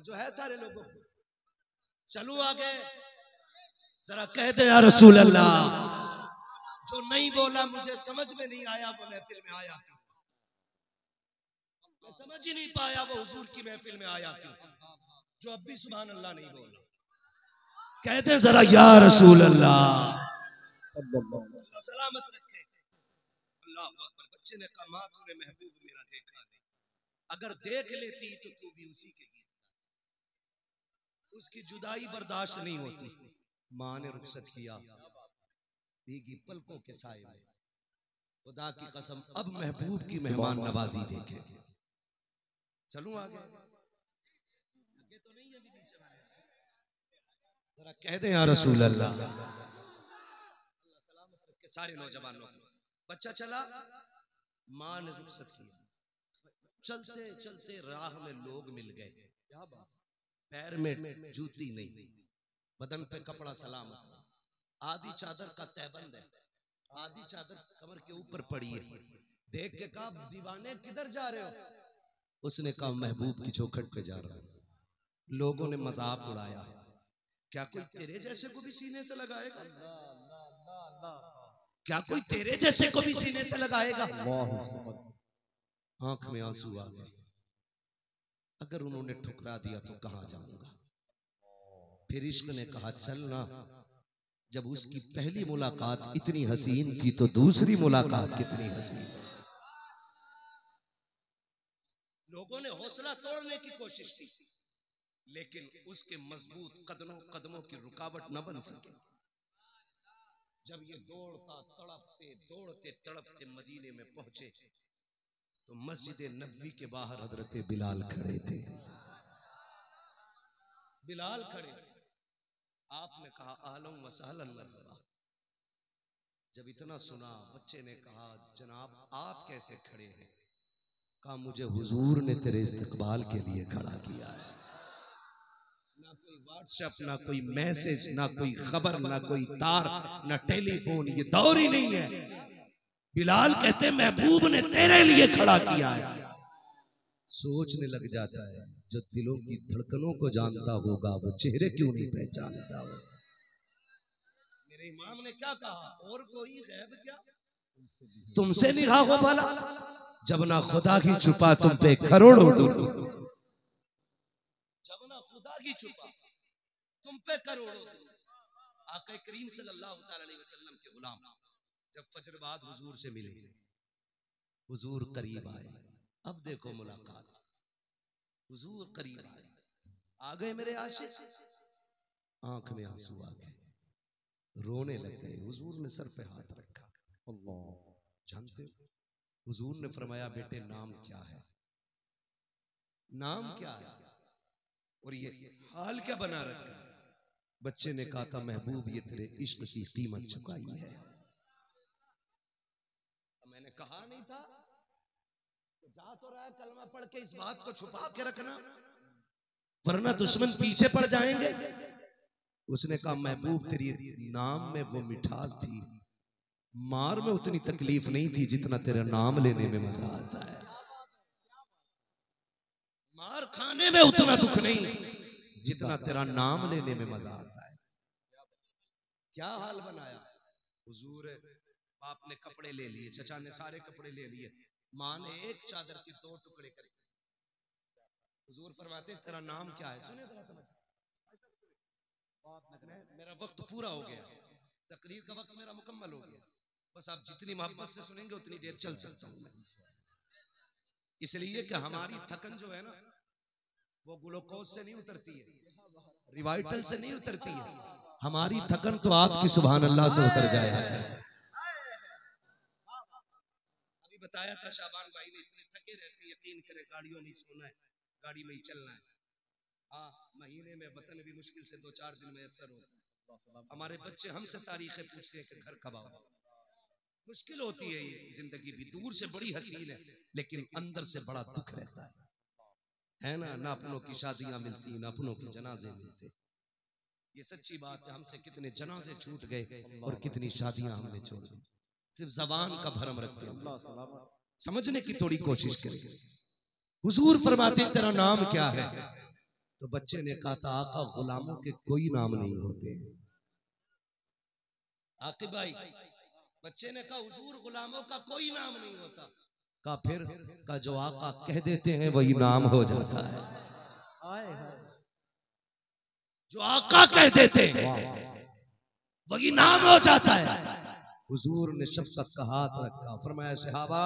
जो है सारे लोगों को चलो आगे जरा कह दे या रसूल अल्लाह। जो नहीं बोला मुझे समझ में नहीं आया वो महफिल में आया क्यों, मैं समझ ही नहीं पाया वो हुजूर की महफिल में आया क्यों। जो अब भी सुभान अल्लाह नहीं बोला कह दे जरा या रसूल अल्लाह। अल्लाह सलामत रखे। अल्लाह अकबर। बच्चे ने कहा माँ तूने महबूब मेरा देखा नहीं, अगर देख लेती तो तू भी उसी के गीत, उसकी जुदाई बर्दाश्त नहीं होती। माँ ने रुखसत किया, भीगी पलकों के साए में, खुदा की कसम अब महबूब की मेहमान नवाजी देखे। चलूं आगे तो नहीं है अभी नीचे वाले, जरा कह दे या रसूल अल्लाह। अल्लाह सलामत रखे सारे नौजवानों को। बच्चा चला, माँ ने रुखसत किया, चलते चलते राह में लोग मिल गए, पैर में जूती नहीं, बदन पे कपड़ा सलामत, आधी चादर का तहबंद है, आधी चादर कमर के ऊपर पड़ी है। देख के कहा दीवाने किधर जा रहे हो। उसने कहा महबूब की चौखट पे जा रहा हूं। लोगों ने मजाक उड़ाया, क्या कोई तेरे जैसे को भी सीने से लगाएगा, क्या कोई तेरे जैसे को भी सीने से लगाएगा। आंख में आंसू आ गए, अगर उन्होंने ठुकरा दिया तो कहां जाऊंगा। फिर इश्क ने कहा चलना, जब उसकी पहली मुलाकात इतनी हसीन थी तो दूसरी मुलाकात कितनी हसीन। लोगों ने हौसला तोड़ने की कोशिश की, लेकिन उसके मजबूत कदमों की रुकावट न बन सके। जब ये दौड़ते तड़पते मदीने में पहुंचे तो मस्जिद नबवी के बाहर हजरत बिलाल खड़े थे। बिलाल खड़े थे, आपने कहा आहलन व सहलन मरहबा। जब इतना सुना बच्चे ने कहा जनाब आप कैसे खड़े हैं? कहा मुझे हुजूर ने तेरे इस्तकबाल के लिए खड़ा किया है। ना कोई व्हाट्सएप, ना कोई मैसेज, ना कोई खबर, ना कोई तार, ना टेलीफोन, ये दौर ही नहीं है। बिलाल कहते महबूब ने तेरे लिए खड़ा किया है। सोचने लग जाता है जो दिलों की धड़कनों को जानता होगा वो चेहरे क्यों नहीं पहचानता हो। मेरे इमाम ने क्या कहा, और कोई गैब क्या तुमसे निगाह हो भला, जब ना खुदा की छुपा तुम पे करोड़ों दूर, जब ना खुदा की छुपा तुम पे करोड़ों दूर। आका करीम सल्लल्लाहु अलैहि वसल्लम के गुलाम जब फजर बाद हुजूर से मिले, हुजूर करीब आए। अब देखो मुलाकात, हुजूर करीब आए, आ गए मेरे आशिक, आंख में आंसू आ गए, रोने लग गए। हुजूर ने सर पे हाथ रखा। अल्लाह, जानते हो हुजूर ने फरमाया बेटे नाम क्या है? नाम क्या है? और ये हाल क्या बना रखा? बच्चे ने कहा था महबूब ये तेरे इश्क की कीमत चुकाई है। मैंने कहा नहीं था तो जा तो रहा है, कलमा पढ़ के इस बात को छुपा के रखना वरना दुश्मन पीछे पड़ जाएंगे। उसने कहा महबूब तेरी नाम में वो मिठास थी, मार में उतनी तकलीफ नहीं थी जितना तेरा नाम लेने में मजा आता है। मार खाने में उतना दुख नहीं जितना तेरा नाम लेने में मजा आता है। क्या हाल बनाया हुजूर, बाप ने कपड़े ले लिए, चचा ने सारे कपड़े ले लिए, माँ ने एक चादर के 2 टुकड़े करके। हुजूर फरमाते तेरा नाम क्या है? सुने जरा मेरा वक्त पूरा हो गया, तकरीर का वक्त मेरा मुकम्मल हो गया, बस आप जितनी मोहब्बत से सुनेंगे उतनी देर चल सकता हूं मैं। इसलिए कि हमारी थकन जो है ना वो ग्लूकोज से नहीं उतरती है, रिवाइटल से नहीं उतरती है, हमारी थकन तो आपकी सुभान अल्लाह से उतर जाया है। अभी बताया था शाबान भाई ने, इतने थके रहते यकीन करें गाड़ियों में सोना है, गाड़ी में ही चलना है। हाँ, महीने में वतन भी मुश्किल से 2-4 दिन में असर होता है। हमारे बच्चे हमसे तारीखें पूछते हैं कि घर कब आओ। मुश्किल होती है ये जिंदगी भी, दूर से बड़ी हसीन है लेकिन अंदर से बड़ा दुख रहता है ना। ना अपनों की शादियां मिलती, ना अपनों के जनाजे मिलते। ये सच्ची बात है, हमसे कितने जनाजे छूट गए और कितनी शादियां हमने छोड़ दी, सिर्फ जबान का भरम रखते हैं। समझने की थोड़ी कोशिश करें। हुजूर फरमाते तेरा नाम क्या है? तो बच्चे ने कहा था आका गुलामों के कोई नाम नहीं होते। आकिब भाई, बच्चे ने कहा हुजूर गुलामों का कोई नाम नहीं होता। का फिर का जो आका कह देते हैं वही नाम हो जाता है। जो आका कह देते हैं वही नाम हो जाता है। हुजूर ने शफकत का हाथ रखा, फरमाया सहाबा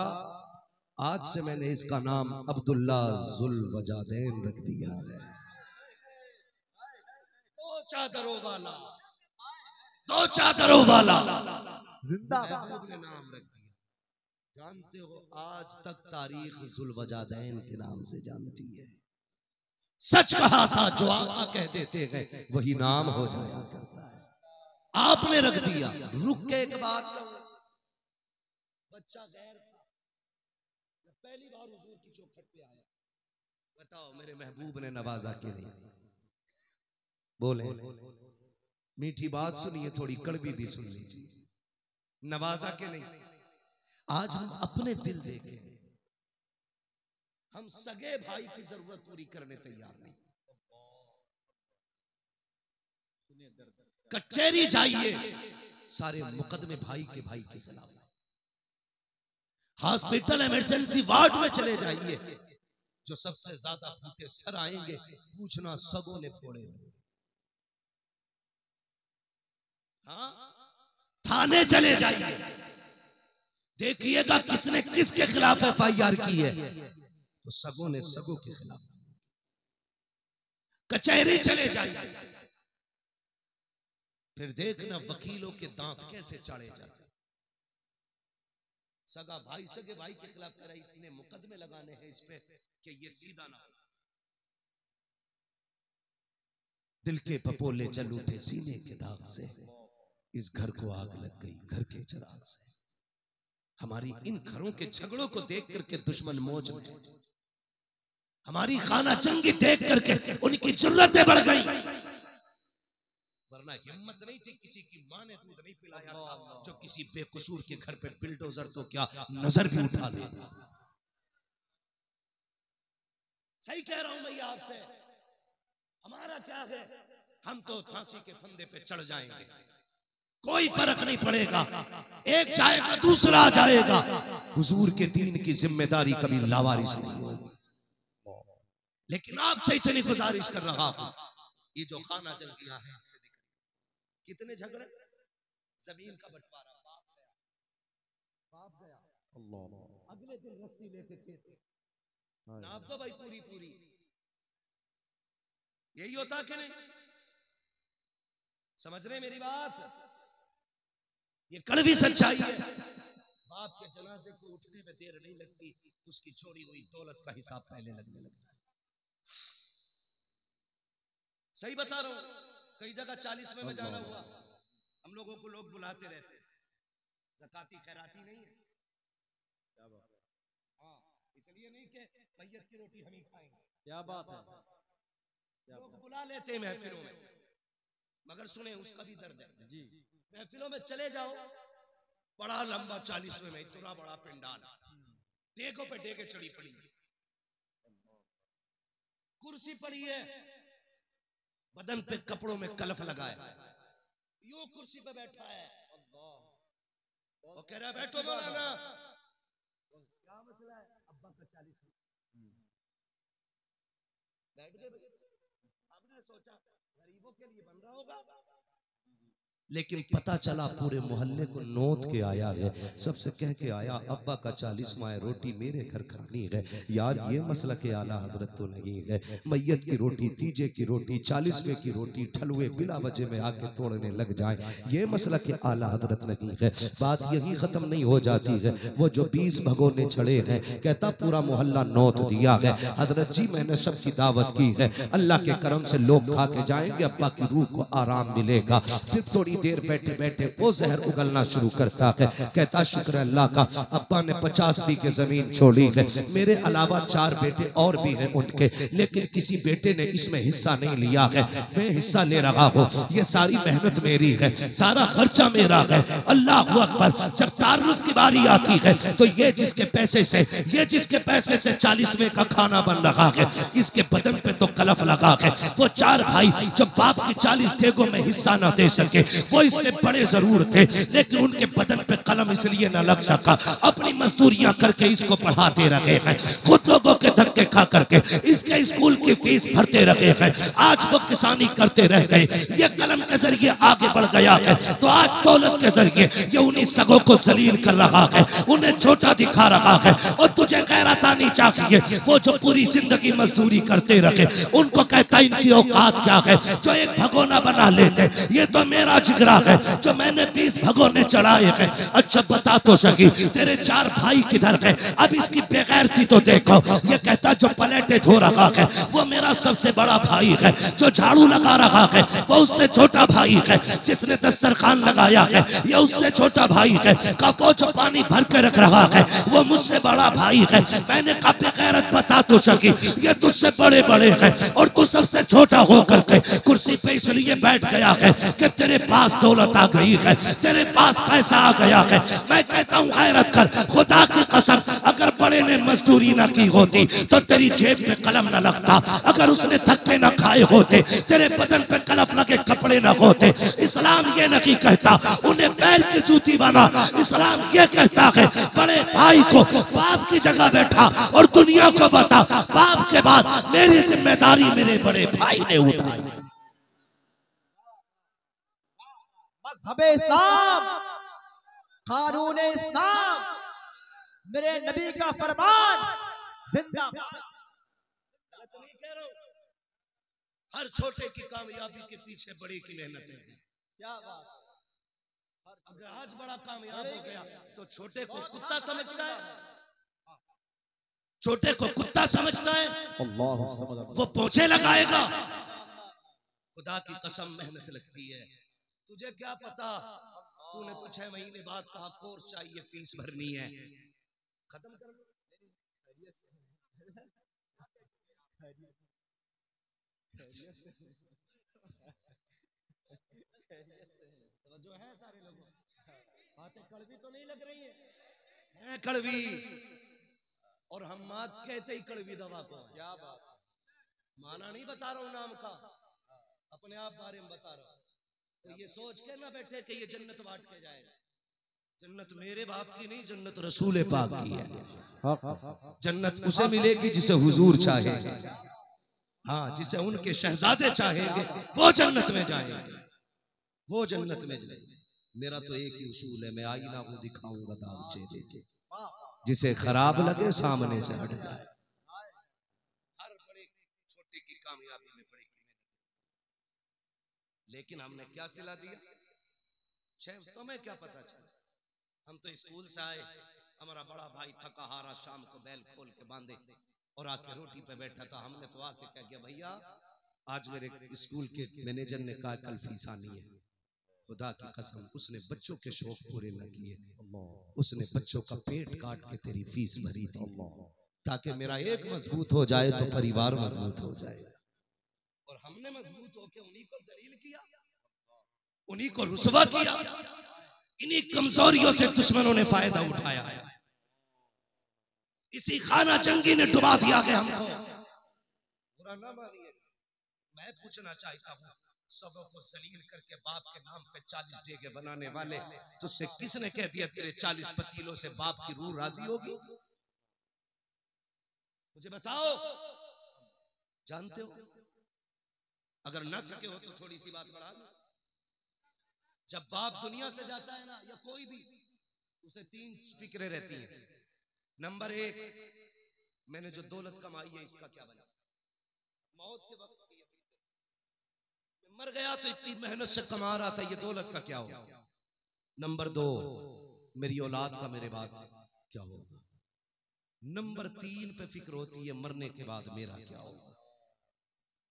आज से मैंने इसका नाम अब्दुल्ला जुल वजादैन रख दिया है। 2 चादरों वाला, 2 चादरों वाला जिंदाबाद ने नाम रख दिया। जानते हो आज तक तारीख जुल वजादैन के नाम से जानती है। सच कहा था, जो आका कह देते हैं वही नाम हो जाया करता है। आपने रख दिया। रुक के एक बात कहूं, बच्चा गैर था, पहली बार हुजूर की चौखट पे आया, बताओ मेरे महबूब ने नवाजा के नहीं? बोले मीठी बात सुनिए, थोड़ी कड़वी भी सुन लीजिए, नवाजा के नहीं? आज हम अपने दिल देखें, हम सगे भाई की जरूरत पूरी करने तैयार नहीं। कचहरी जाइए, सारे मुकदमे भाई के खिलाफ। हॉस्पिटल इमरजेंसी वार्ड में चले जाइए, जो सबसे ज्यादा फूटे सर आएंगे पूछना सगों ने फोड़े। हाँ, थाने चले जाइए, देखिएगा किसने किसके खिलाफ FIR की है, तो सगों ने सगों के खिलाफ। कचहरी चले जाइए, फिर देखना वकीलों के दांत कैसे चाड़े जाते। सगा भाई सगे भाई के खिलाफ कह रहा है इतने मुकदमे लगाने हैं इस पे कि ये सीधा ना हो। दिल के पपोले जल उठे सीने के दाग से, इस घर को आग लग गई घर के चिराग से। हमारी इन घरों के झगड़ों को देख करके दुश्मन मौज में, हमारी खाना जंगी देख करके उनकी जुर्रतें बढ़ गई, वरना हिम्मत नहीं थी। किसी की मां ने दूध नहीं पिलाया था जो किसी बेकसूर के घर पे बिल्डोजर तो क्या नजर भी उठा लेता। सही कह रहा हूं मैं आपसे, हमारा क्या है, हम तो फांसी के फंदे पे चढ़ जाएंगे, कोई फर्क नहीं पड़ेगा, एक जाएगा दूसरा आ जाएगा। हुजूर के दीन की जिम्मेदारी कभी लावारिस नहीं होगी। लेकिन आपसे इतनी गुजारिश कर रहा हूं, ये जो खाना जल गया है, कितने झगड़े, जमीन का बंटवारा, बाप गया, अगले दिन रस्सी लेके खेत नाप दो भाई पूरी पूरी, यही होता कि नहीं? समझ रहे मेरी बात? ये कड़वी सच्चाई है। बाप के जनाजे को उठने में देर नहीं लगती, उसकी छोड़ी हुई दौलत का हिसाब पहले लगने लगता है। सही बता रहा हूं। कई जगह 40वें में जाना हुआ, हम लोगों को लोग बुलाते रहते, ज़काती खैराती नहीं है, हाँ, इसलिए नहीं कि मैयत की रोटी हम ही खाएंगे, क्या बात है, लोग बुला लेते हैं महफिलों में, मगर सुने उसका भी दर्द है जी। महफिलों में चले जाओ, बड़ा लंबा 40वें में इतना बड़ा पंडाल, डेगों पे डेगे चढ़ी पड़ी, कुर्सी पड़ी है, बदन पे कपड़ों में कलफ लगाया, यो कुर्सी पे बैठा है, वो कह रहा है बैठो मौलाना, क्या मसला है? अब्बा का 40 बैठ गए। आपने सोचा गरीबों के लिए बन रहा होगा, लेकिन पता चला पूरे मोहल्ले को नोट के आया है, सबसे कह के आया अब्बा का 40वां है, रोटी मेरे घर खानी है। यार ये मसला के आला हजरत तो नहीं है, मैयत की रोटी, तीजे की रोटी, 40वें की रोटी ठलुए बिला वजह में आके तोड़ने लग जाए, ये मसला के आला हजरत नहीं है। बात यही खत्म नहीं हो जाती है, वो जो 20 भगोने चढ़े हैं, कहता पूरा मोहल्ला नोट दिया है, हजरत जी मैंने सबकी दावत की है, अल्लाह के करम से लोग खा के जाएंगे, अब्बा की रूह को आराम मिलेगा। फिर थोड़ी देर बैठे बैठे वो जहर उगलना शुरू करता है, कहता शुक्र अल्लाह का अब्बा ने 50 बीघे जमीन छोड़ी है, मेरे अलावा 4 बेटे और भी हैं उनके, लेकिन किसी बेटे ने इसमें हिस्सा नहीं लिया है, मैं हिस्सा ले रहा हूँ, ये सारी मेहनत मेरी है, सारा खर्चा मेरा है। अल्लाह अकबर। जब तारुफ की बारी आती है तो ये जिसके पैसे से 40वें का खाना बन रहा है, इसके बदन पे तो कलफ लगा है। वो 4 भाई जब बाप की 40 देगों में हिस्सा न दे सके, वो इससे बड़े जरूर थे, लेकिन उनके बदन पे कलम इसलिए न लग सका, अपनी मजदूरियां करके इसको पढ़ाते रहे हैं, खुद लोगों के धक्के खा करके इसके स्कूल की फीस भरते रहे हैं, आज वो किसानी करते रह गए, ये कलम के जरिए आगे बढ़ गया है, तो आज दौलत के जरिए ये उन्हीं सगों को जलील कर रहा है, उन्हें छोटा दिखा रहा है। और तुझे गैरत आनी चाहिए, वो जो पूरी जिंदगी मजदूरी करते रहे, उनको कहता इनकी औकात क्या है जो एक भगोना बना लेते, ये तो मेरा जिगरा है जो मैंने 20 भगोने चढ़ाए हैं। अच्छा बता तो सही तेरे 4 भाई किधर है? अब इसकी बेगैरती तो देखो, ये कहता जो पलेटे धो रहा है वो मेरा सबसे बड़ा भाई है, जो झाड़ू लगा रहा है वो उससे छोटा भाई है, जिसने दस्तरखान लगाया है ये उससे छोटा भाई है, वो जो पानी भर के रख रहा है वो मुझसे बड़ा भाई है। मैंने कहा बेगैरत बता तो सकी, ये तुझसे बड़े बड़े हैं और तू सबसे छोटा होकर के कुर्सी पे इसलिए बैठ गया है कि तेरे पास दौलत आ गई है, तेरे पास पैसा आ गया है। मैं कहता हूँ गैरत कर, खुदा की कसम अगर बड़े ने मजदूरी ना की होती तो तेरी जेब में कलम न लगता, अगर उसने धक्के न खाए होते, तेरे बदन पे कलफ लगे कपड़े न होते। इस्लाम ये नहीं कहता उन्हें पैर की जूती बना, इस्लाम ये कहता है बड़े भाई को बाप की जगह बैठा और दुनिया को बता बाप के बाद मेरी जिम्मेदारी मेरे बड़े भाई ने उठाई। मज़हबे इस्लाम, कानून इस्लाम, मेरे नबी का फरमान जिंदाबाद। हर छोटे की कामयाबी के पीछे बड़े की मेहनत है। क्या बात, अगर आज बड़ा कामयाब हो गया तो छोटे को कुत्ता समझता है, छोटे को कुत्ता समझता है, वो पोछे लगाएगा। खुदा की कसम मेहनत लगती है। तुझे क्या पता, तूने तो 6 महीने बाद कहा कोर्स चाहिए, फीस भरनी है, खत्म कर लो। जो है सारे लोगों बातें कड़वी तो नहीं लग रही है कड़वी, और हम मात कहते ही कड़वी दवा को। क्या बात, माना नहीं बता रहा हूं नाम का, अपने आप बारे में बता रहा हूं। तो ये सोच के ना बैठे कि ये जन्नत बांट के जाएगा। जन्नत मेरे बाप की नहीं, जन्नत रसूल पाक की है। जन्नत उसे मिलेगी जिसे हुजूर चाहेंगे, हाँ जिसे उनके शहजादे चाहेंगे वो जन्नत में जाएंगे, वो जन्नत में जाएंगे। मेरा तो एक ही उसूल है, मैं आईना को दिखाऊंगा दावचे देके, जिसे खराब लगे सामने से हट जाए। हर बड़े छोटे की कामयाबी में बड़े की मेहनत, लेकिन हमने क्या सिला दिया? तुम्हें क्या पता चला? हम तो स्कूल से आए, हमारा बड़ा भाई थका हारा शाम को बैल खोल के बांधे और आके रोटी पे बैठा था। हमने तो आके कह गया, भैया आज मेरे स्कूल के मैनेजर ने कहा कल फीस आनी है। खुदा की कसम उसने बच्चों के शौक पूरे न किए, उसने बच्चों का पेट काट के तेरी फीस भरी थी, ताकि मेरा एक मजबूत हो जाए तो परिवार मजबूत हो जाए। और हमने मजबूत होकर उन्हीं को जलील किया, उन्हीं को रुसवा किया, इन्हीं कमजोरियों से दुश्मनों ने फायदा उठाया है। इसी खाना जंगी ने डुबा दिया कि हमको। बुरा ना मानिए, मैं पूछना चाहता हूँ, सबों को जलील करके बाप के नाम पे 40 डेगे बनाने वाले, तुझसे किसने कह दिया तेरे 40 पतीलों से बाप की रूह राजी होगी? मुझे बताओ, जानते हो? अगर न थके हो तो थोड़ी सी बात बढ़ा लो। जब बाप दुनिया से जाता है ना, या कोई भी, उसे 3 फिक्रें रहती हैं। नंबर 1, मैंने जो दौलत कमाई है इसका क्या बना? मौत के वक्त मर गया तो इतनी मेहनत से कमा रहा था, ये दौलत का क्या होगा? नंबर 2, मेरी औलाद का मेरे बाद क्या होगा? नंबर 3 पे फिक्र होती है मरने के बाद मेरा क्या होगा?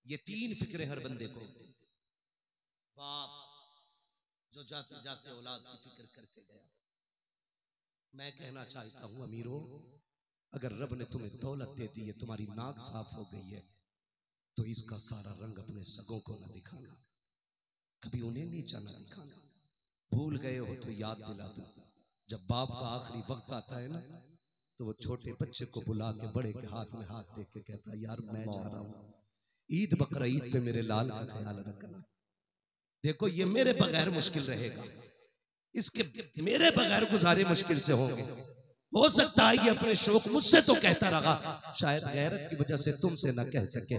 ये 3 फिक्रें हर बंदे को होती। बाप जो जाते जाते औलाद की फिक्र करके गया। मैं कहना चाहता हूं अमीरों, अगर रब ने तुम्हें दौलत दे दी है, तुम्हारी नाक साफ हो गई है, तो इसका सारा रंग अपने सगों को न दिखाना, कभी उन्हें नीचा न दिखाना। भूल गए हो तो याद दिला दो। जब बाप का आखिरी वक्त आता है ना, तो वो छोटे बच्चे को बुला के बड़े के हाथ में हाथ दे के कहता है, यार मैं जा रहा हूं, ईद बकरा ईद पे मेरे लाल का ख्याल रखना। देखो ये मेरे बगैर मुश्किल रहेगा, इसके मेरे बगैर गुजारे मुश्किल से होंगे। हो सकता है ये अपने शौक मुझसे तो कहता रहा, शायद गैरत की वजह से तुमसे ना कह सके।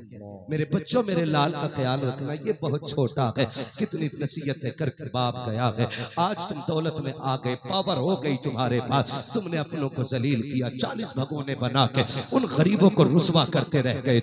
मेरे बच्चों मेरे लाल का ख्याल रखना, ये बहुत छोटा है, कितनी नसीहतें करके बाप गया है। आज तुम दौलत में आ गए, पावर हो गई तुम्हारे पास, तुमने अपनों को जलील किया, 40 भगोने बना के उन गरीबों को रुसवा करते रह गए।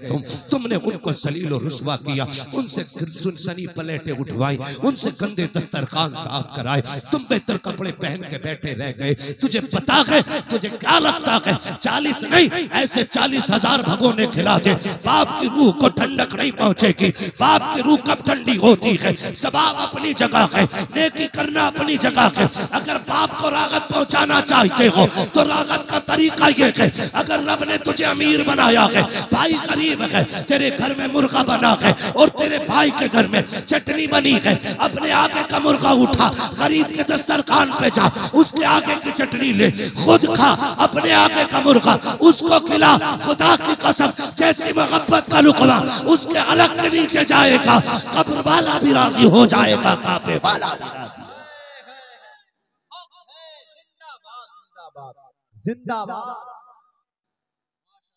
तुमने उनको जलील और रुसवा किया, उनसे सुनसनी प्लेटें उठवाई, उनसे गंदे दस्तरखान साफ कराए, तुम बेहतर कपड़े पहन के बैठे रह गए। तुझे पता है, तुझे क्या लगता है 40 नहीं ऐसे 40,000 भगोने खिला दे, बाप की रूह को ठंडक नहीं पहुंचेगी। बाप की रूह कब ठंडी होती है? सवाब अपनी जगह है, नेकी करना अपनी जगह है। अगर बाप को राहत पहुंचाना चाहते हो तो राहत का तरीका ये है, अगर रब ने तुझे अमीर बनाया है, भाई गरीब है, तेरे घर में मुर्गा बना है और तेरे भाई के घर में चटनी बनी है, अपने आगे का मुर्गा उठा, गरीब के दस्तरखान पे जा, उसके आगे की चटनी ले, खुद खा, अपने आगे का मुर्गा उसको खिला। खुदा की कसम, जैसी मोहब्बत का लुकमा उसके अलग के नीचे जाएगा, कब्र वाला भी राजी हो जाएगा, काबे वाला भी राजी। जिंदाबाद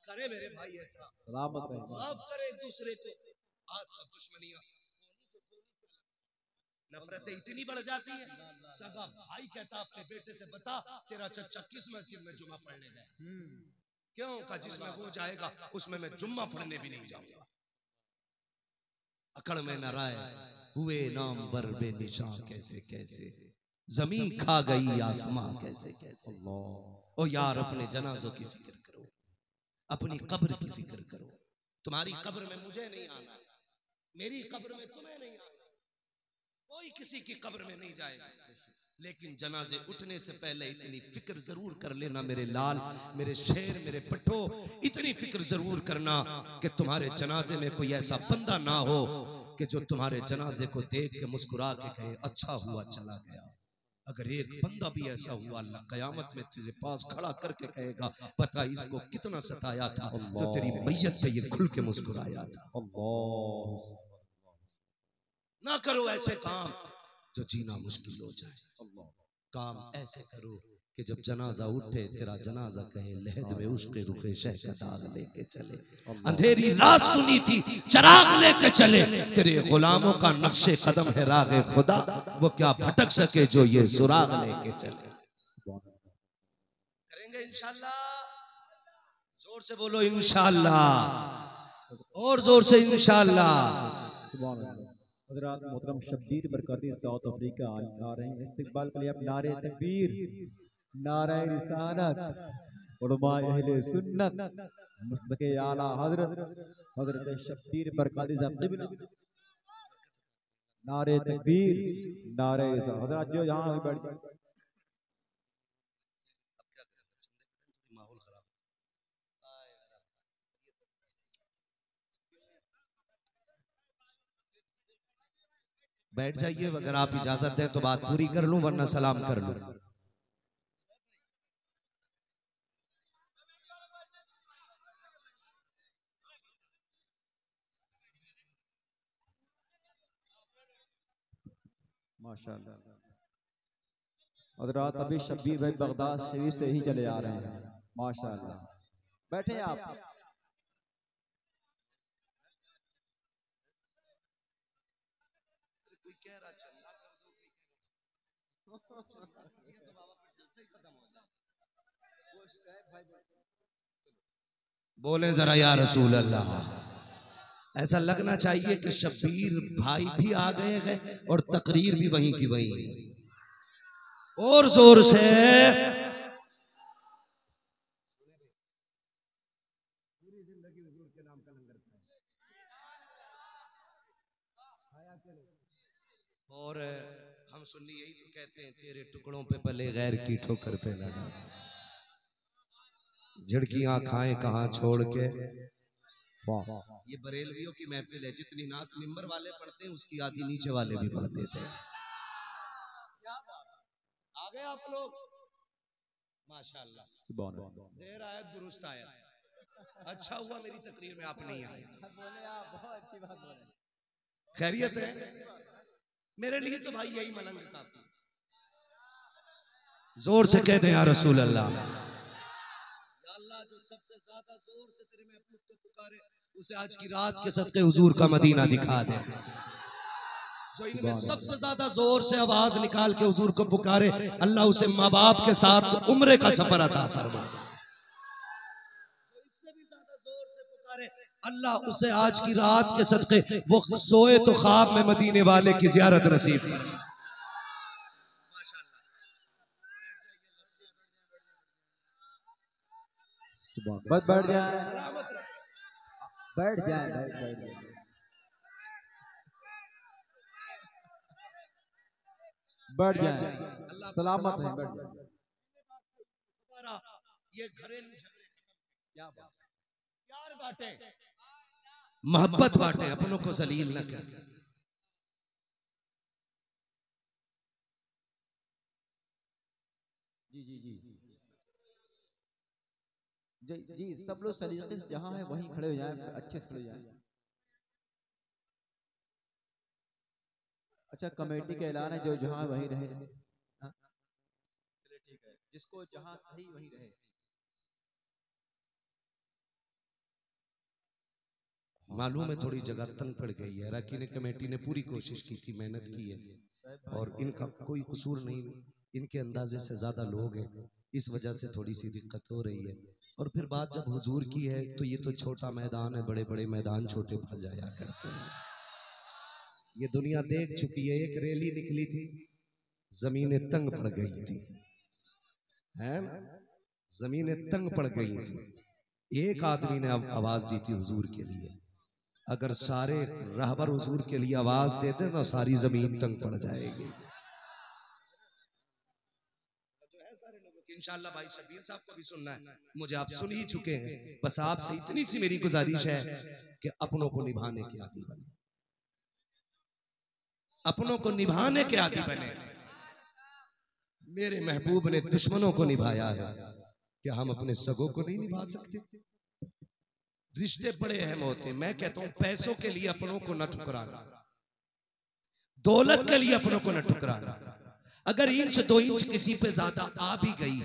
करे मेरे भाई ऐसा, सलामत रहे, माफ करे एक दूसरे को। आज तो दुश्मनियां, नफरतें इतनी बढ़ जाती है। सगा भाई कहता अपने बेटे से, बता तेरा चचा किस मस्जिद में जुम्मा पढ़ने गया? क्यों? का जिसमें वो जाएगा उसमें मैं जुम्मा पढ़ने भी नहीं जाऊंगा। अकड़ में न राय हुए नाम वर बेनिशान कैसे कैसे, जमीन खा गई आसमां कैसे कैसे। ओ यार अपने जनाजों की फिक्र करो, अपनी कब्र की फिक्र करो। तुम्हारी कब्र में मुझे नहीं आना, मेरी कब्र में तुम्हें नहीं आना, कोई किसी की कब्र में नहीं जाएगा। लेकिन जनाजे उठने से पहले इतनी फिक्र जरूर कर लेना मेरे लाल, मेरे शेर, मेरे पट्टो, इतनी फिक्र जरूर करना कि तुम्हारे जनाजे में कोई ऐसा बंदा ना हो कि जो तुम्हारे जनाजे को देख के मुस्कुरा के कहे अच्छा हुआ चला गया। अगर एक बंदा भी ऐसा हुआ, अल्लाह कयामत में तेरे पास खड़ा करके कहेगा पता इसको कितना सताया था तो तेरी मैयत पे ये खुल के मुस्कुराया था। ना करो ऐसे काम जो जीना मुश्किल हो जाए। काम ऐसे करो कि जब जनाजा उठे तेरा जनाजा कहे लहद में उसके रुखे शह का दाग लेके चले। अंधेरी रात सुनी थी चिराग लेके चले, तेरे गुलामों का नक्शे कदम है रागे खुदा, वो क्या भटक सके जो ये सुराग लेके चले। करेंगे इंशाल्लाह, जोर से बोलो इंशाल्लाह, और जोर से इंशाल्लाह। हज़रात मोहतरम शब्बीर बरकाती साउथ अफ्रीका आ रहे हैं इस्तिकबाल के लिए। आप नारे तकबीर, नारे रिसालत, उलमा अहले सुन्नत, मुस्तके आला हजरत शब्बीर बरकाती साहब, नारे तकबीर, नारे रिसालत। हज़रात जो यहाँ बैठ बैठ जाइए, अगर आप इजाजत दें तो बात पूरी कर लूं, वरना सलाम कर लूं। माशाअल्लाह। हज़रात अभी शब्बीर भाई बगदाद शरीफ से ही चले आ रहे हैं। माशाअल्लाह, बैठे आप। बोले जरा या रसूल अल्लाह। ऐसा लगना चाहिए कि शब्बीर भाई भी आ गए हैं और तकरीर भी वहीं की वहीं है। और जोर से और हम सुन्नी यही तो कहते हैं तेरे टुकड़ों पे पले गैर की ठोकर पे लगा, झिड़कियां खाएं कहां छोड़ के। ये बरेलवियों की महफिल है, जितनी नात मिंबर वाले पढ़ते हैं उसकी आधी नीचे वाले भी पढ़ देते हैं। आ गए आप लोग, माशाअल्लाह। देर आया दुरुस्त आया, अच्छा हुआ मेरी तकरीर में आप नहीं आए। खैरियत है मेरे लिए तो भाई यही मलंग काफी। जोर से कह दे या रसूल अल्लाह। अल्लाह जो सबसे ज्यादा जोर से तेरे महबूब को पुकारे उसे आज की रात के सदके हुजूर का मदीना दिखा दे। जो इनमें सबसे ज्यादा जोर से आवाज निकाल के हुजूर को पुकारे अल्लाह उसे माँ बाप के साथ उम्रे का सफर अता फरमा। इससे भी ज्यादा जोर से पुकारे अल्लाह उसे आज की रात के सदके वो सोए तो ख्वाब में मदीने वाले की जियारत नसीब फरमा। बस बैठ जाए, बैठ जाए, बैठ जाए, सलामत है, बैठ जाए। ये घरेलू झगड़े क्या प्यार बांटे, मोहब्बत बांटे, अपनों को जलील न कर। जी जी जी जी जी, सब लोग सलीके से जहाँ है वहीं खड़े हो जाएं, अच्छे से खड़े हो जाएं। अच्छा, कमेटी का ऐलान है, जो जहाँ वहीं रहे। हाँ? चलिए ठीक है, जिसको जहाँ सही वहीं रहे। मालूम है थोड़ी जगह तंग पड़ गई है, राकी ने कमेटी ने पूरी कोशिश की थी, मेहनत की है और इनका कोई कसूर नहीं, इनके अंदाजे से ज्यादा लोग हैं, इस वजह से थोड़ी सी दिक्कत हो रही है। और फिर बात जब हुजूर की है तो ये तो छोटा मैदान है, बड़े बड़े मैदान छोटे पड़ जाया करते हैं। ये दुनिया देख चुकी है, एक रैली निकली थी जमीनें तंग पड़ गई थी, है ना, जमीनें तंग पड़ गई थी। एक आदमी ने आवाज दी थी हुजूर के लिए, अगर सारे रहबर हुजूर के लिए आवाज देते तो सारी जमीन तंग पड़ जाएगी। इंशाअल्लाह भाई शबीर साहब को भी सुनना है, मुझे आप सुन ही चुके हैं। बस आपसे इतनी सी मेरी गुजारिश है कि अपनों को निभाने के आदी बने, अपनों को निभाने के आदी बने। मेरे महबूब ने दुश्मनों को निभाया है, क्या हम अपने सगों को नहीं निभा सकते? रिश्ते बड़े अहम होते हैं। मैं कहता हूं पैसों के लिए अपनों को न ठुकराना, दौलत के लिए अपनों को न ठुकराना। अगर इंच दो इंच किसी पे ज्यादा आ भी गई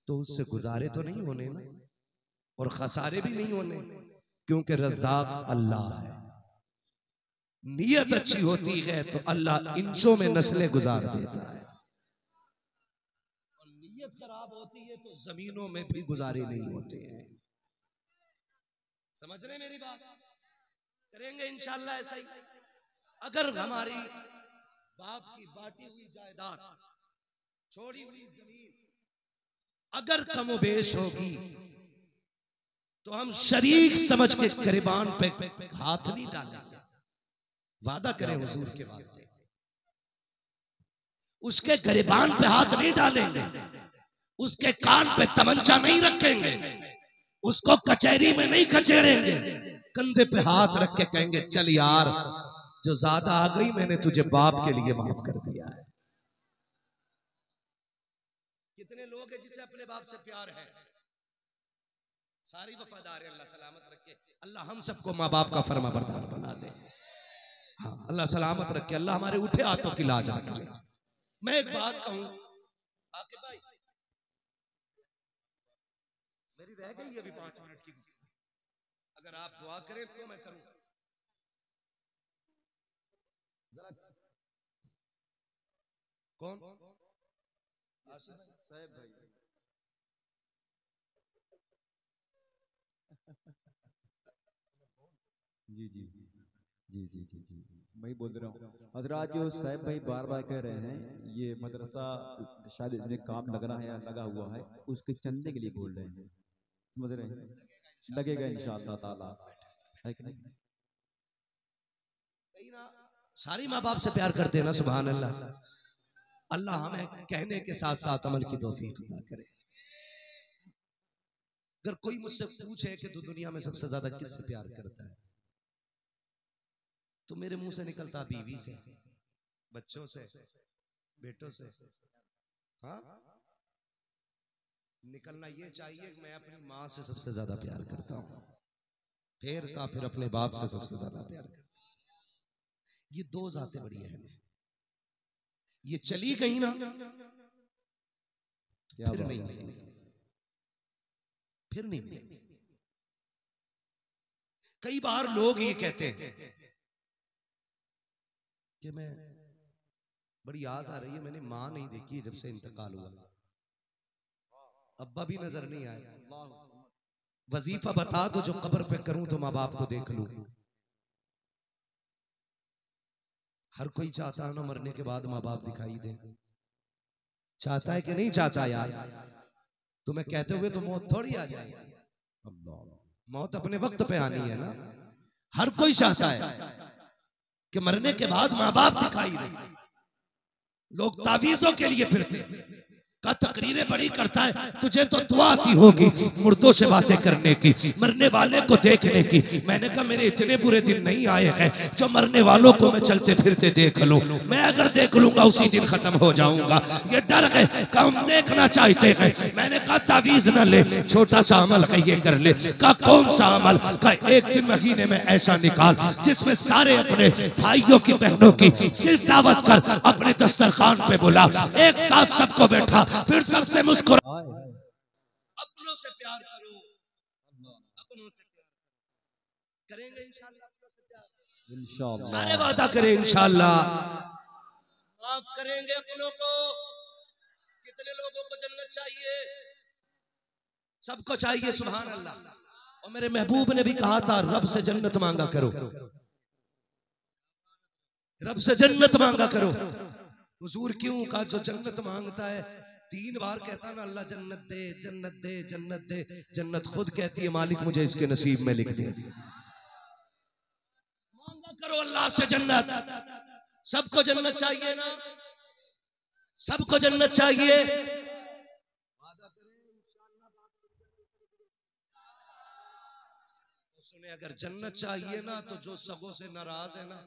तो उससे गुजारे तो नहीं होने ना, और खसारे भी नहीं होने, क्योंकि रज़ाक अल्लाह है। नीयत अच्छी होती है तो अल्लाह इंचों में नस्लें गुजार देता है, और नीयत खराब होती है तो जमीनों में भी गुजारे नहीं होते हैं। समझ रहे मेरी बात? करेंगे इंशाअल्लाह ऐसा ही। अगर हमारी बाप की बांटी हुई जायदाद, छोड़ी हुई जमीन अगर कमोबेश होगी तो हम शरीक समझ के गरिबान पे हाथ नहीं डालेंगे। वादा करें हुजूर के वास्ते, उसके गरिबान पे हाथ नहीं डालेंगे, उसके कान पे तमंचा नहीं रखेंगे, उसको कचहरी में नहीं खचेड़ेंगे, कंधे पे हाथ रख के कहेंगे चल यार जो ज्यादा आ गई मैंने तुझे बाप के लिए माफ कर दिया है। कितने लोग हैं जिसे अपने बाप से प्यार है, सारी वफादार है। अल्लाह सलामत रखे, अल्लाह हम सबको माँ बाप का फर्मा बरदार बना दे। हाँ अल्लाह सलामत रखे, अल्लाह हमारे उठे हाथों की लाज रखे। मैं एक बात कहूं आके भाई, मेरी रह गई अभी 5 मिनट की, अगर आप दुआ करें तो मैं करूं। कौन? साहब भाई जी जी जी जी जी जी मैं बोल रहा हूँ हजरात, जो साहब भाई बार बार कह रहे हैं ये मदरसा शायद इसमें काम लगना है या लगा हुआ है, उसके चंदे के लिए बोल रहे हैं। समझ रहे हैं? लगेगा इंशाअल्लाह ताला, है कि नहीं? सारी माँ बाप से प्यार करते हैं ना, सुभान अल्लाह। अल्लाह हमें कहने के साथ साथ अमल की तौफीक अता करे। अगर कोई मुझसे पूछे कि तू दुनिया में सबसे ज्यादा किससे प्यार करता है, तो मेरे मुंह से निकलता बीवी से, बच्चों से, बेटों से। हाँ निकलना ये चाहिए कि मैं अपनी माँ से सबसे ज्यादा प्यार करता हूँ, फिर अपने बाप से सबसे ज्यादा प्यार करता हूँ। ये दो जातें बड़ी अहम है, ये चली गई ना तो फिर नहीं मिलेंगी, फिर नहीं मिलेंगी। कई बार लोग ये कहते हैं कि मैं बड़ी याद आ रही है, मैंने मां नहीं देखी जब से इंतकाल हुआ, अब्बा भी नजर नहीं आए, वजीफा बता दो जो कब्र पे करूं तो माँ बाप को देख लूं। हर कोई चाहता है ना मरने के बाद माँ बाप दिखाई दे, चाहता है कि नहीं चाहता यार? तुम्हें कहते हुए तो मौत थोड़ी आ जाए, मौत अपने वक्त पे आनी है ना। हर कोई चाहता है कि मरने के बाद माँ बाप दिखाई दे। लोग तावीजों के लिए फिरते का तकरीरें बड़ी करता है, तुझे तो दुआ आती होगी मुर्दों से बातें करने की, मरने वाले को देखने की। मैंने कहा मेरे इतने बुरे दिन नहीं आए हैं जो मरने वालों को मैं चलते फिरते देख लूं। मैं अगर देख लूंगा उसी दिन खत्म हो जाऊंगा। ये डर है कि हम देखना चाहते हैं। मैंने कहा तावीज न ले, छोटा सा अमल है ये कर ले। का कौन सा अमल? का एक दिन महीने में ऐसा निकाल जिसमें सारे अपने भाइयों की बहनों की सिर्फ दावत कर, अपने दस्तरखान पे बुला, एक साथ सबको बैठा, फिर सबसे मुस्कुरा। अपनों से प्यार करो, अपनों से प्यार करेंगे इंशाअल्लाह। इंशाअल्लाह सारे वादा करें इंशाअल्लाह। माफ करेंगे अपनों को। कितने लोगों को जन्नत चाहिए? सबको चाहिए, सुभान अल्लाह। और मेरे महबूब ने भी कहा था रब से जन्नत मांगा करो, रब से जन्नत मांगा करो। हुजूर क्यों कहा जो जन्नत मांगता है 3 बार कहता ना अल्लाह जन्नत दे जन्नत दे जन्नत दे, जन्नत खुद कहती है मालिक मुझे इसके नसीब में लिख दे। मांगा करो अल्लाह से जन्नत। सबको जन्नत चाहिए ना, सबको जन्नत चाहिए। सुने अगर जन्नत चाहिए ना तो जो सगों से नाराज है ना,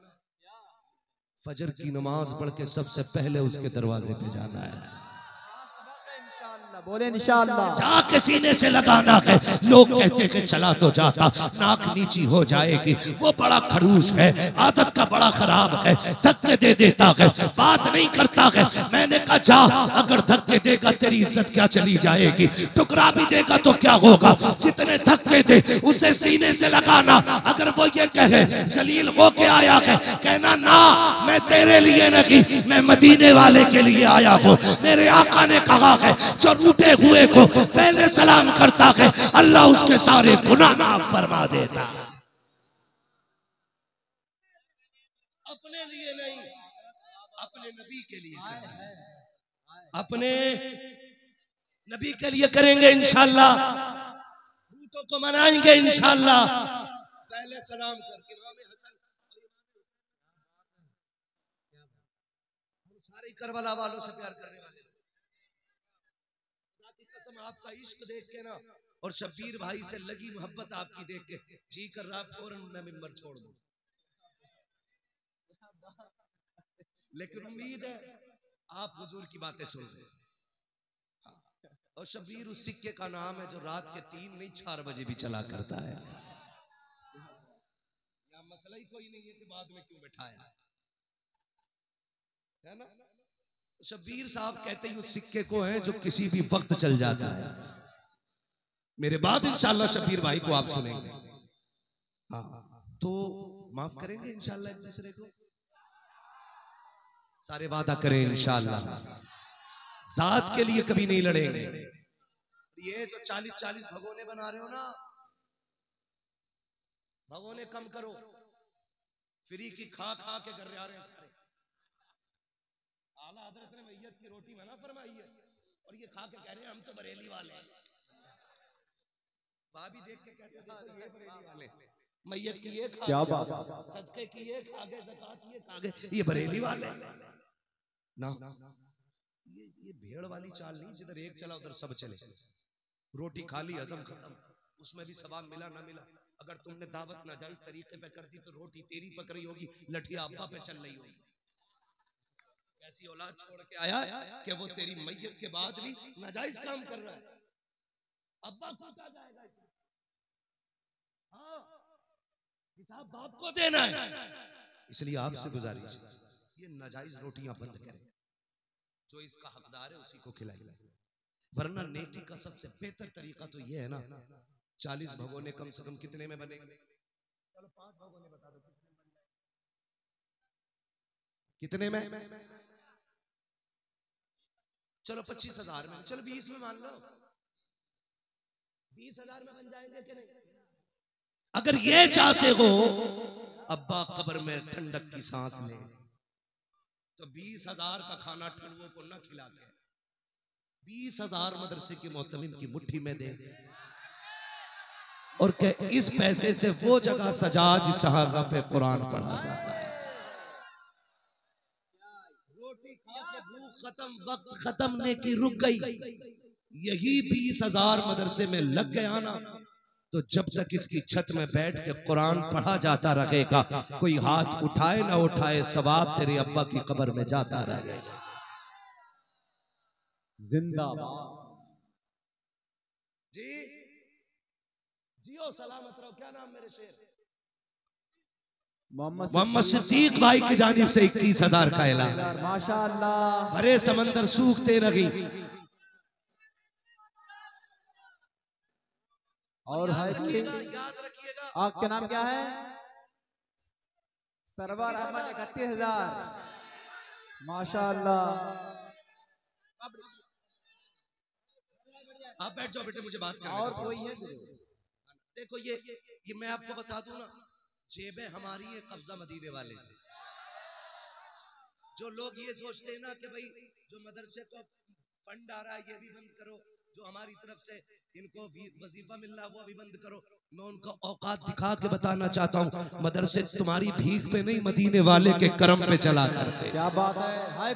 फजर की नमाज पढ़ के सबसे पहले उसके दरवाजे पे जाना है। बोले इंशाअल्लाह। जाके सीने से लगाना है। लोग कहते कि चला तो जाता, नाक नीची हो जाएगी, वो बड़ा खड़ूस है, आदत का बड़ा खराब है, धक्के दे देता है, बात नहीं करता है। मैंने कहा जा, अगर धक्के देगा तेरी इज्जत क्या चली जाएगी, टुकड़ा भी देगा तो क्या होगा। जितने धक्के दे उसे सीने से लगाना। अगर वो ये कहे जलील हो के आया है, कहना ना मैं तेरे लिए नहीं, मैं मदीने वाले के लिए आया हूँ। मेरे आका ने कहा है जो रूठे हुए को पहले सलाम करता है अल्लाह उसके सारे गुनाह माफ फरमा देता। अपने लिए नहीं, अपने नबी के लिए करेंगे, अपने नबी के लिए करेंगे इंशाअल्लाह। रूठों को मनाएंगे इंशाअल्लाह। पहले सलाम करके इमाम हसन सारे करबला वालों से प्यार करने वाले आपका इश्क देख के ना और शब्बीर भाई से लगी मोहब्बत आपकी देख के जी कर रहा फौरन मैं मिंबर छोड़ दूं। लेकिन उम्मीद है आप हुजूर की बातें सुन रहे हैं। और शब्बीर उस सिक्के का नाम है जो रात के 3 नहीं 4 बजे भी चला करता है। यहाँ मसला ही कोई नहीं है कि बाद में क्यों बैठाया है ना। शब्बीर साहब कहते ही उस सिक्के को है जो किसी भी वक्त चल जाता है। मेरे बाद इंशाअल्लाह शब्बीर भाई को आप सुनेंगे। हाँ तो माफ करेंगे इंशाअल्लाह एक दूसरे को, सारे वादा करें इंशाअल्लाह। जात के लिए कभी नहीं लड़ेंगे। ये जो 40-40 भगोने बना रहे हो ना, भगोने कम करो। फ्री की खा खा के घर आ रहे हैं सारे। आला हजरत ने मैयत की रोटी मना फरमाई है और ये खा के कह रहे हैं हम तो बरेली वाले हैं। भाभी देख के कहते देखो ये बरेली वाले, मैयत की ये खा क्या बात, सदके की ये खा गए, ज़कात ये खा गए, ये बरेली वाले ना। ये भेड़ वाली चाल नहीं, जिधर एक चला उधर सब चले। रोटी खा ली हजम खत्म, उसमें भी सवाब मिला ना मिला। अगर तुमने दावत नाजायज तरीके पे कर दी तो रोटी तेरी पक रही होगी, लठिया अब्बा पे चल रही होगी। ऐसी औलाद छोड़ के आया कि वो तेरी मैयत के बाद भी नाजायज काम कर रहा है, अब्बा कूटा जाएगा। हाँ हिसाब बाप को देना है। इसलिए आपसे गुजारिश ये नाजायज रोटियां बंद करें, जो इसका हकदार है उसी को खिलाइए। वरना नेकी का सबसे बेहतर तरीका तो ये है ना, 40 भगोने कम से कम कितने में बनेंगे? चलो 5 भगोने बता दो कितने में? चलो 25,000 में, चलो 20 में मान लो, 20,000 में बन जाएंगे कि नहीं? अगर ये चाहते हो अब्बा कब्र में ठंडक की सांस ले तो 20,000 का खाना ठलुओं को न खिला के 20,000 मदरसे के मोहतमिम की मुट्ठी में दे और के इस पैसे से वो जगह सजा जिस सहागा पे कुरान पढ़ा जाता है। रोटी खा के भूख खत्म, वक्त खत्म ने की रुक गई, यही 20,000 मदरसे में लग गया ना, तो जब तक इसकी छत में बैठ के कुरान पढ़ा जाता रहेगा, कोई हाथ उठाए ना उठाए, सवाब तेरे अब्बा की कब्र में जाता रहेगा। जिंदाबाद जी जियो सलामत रहो। क्या नाम मेरे शेर? मोहम्मद सिद्दीक भाई की जानिब से 21,000 का ऐलान। माशाअल्लाह। भरे समंदर सूखते रही और याद रखिएगा आपका नाम क्या है? सरवर अहमद 31,000। माशाअल्लाह। आप बैठ जाओ बेटे, मुझे बात करने और दो। कोई है? देखो ये मैं आपको बता दूं ना, जेबें हमारी है, कब्जा मदीने वाले। जो लोग ये सोचते हैं ना कि भाई जो मदरसे को फंड आ रहा है ये भी बंद करो, जो हमारी तरफ से इनको वजीफा मिल रहा है वो भी बंद करो, मैं उनका औकात दिखा के बताना चाहता हूँ, मदरसे तुम्हारी भीख पे नहीं मदीने वाले के करम पे चला करते। क्या बात है।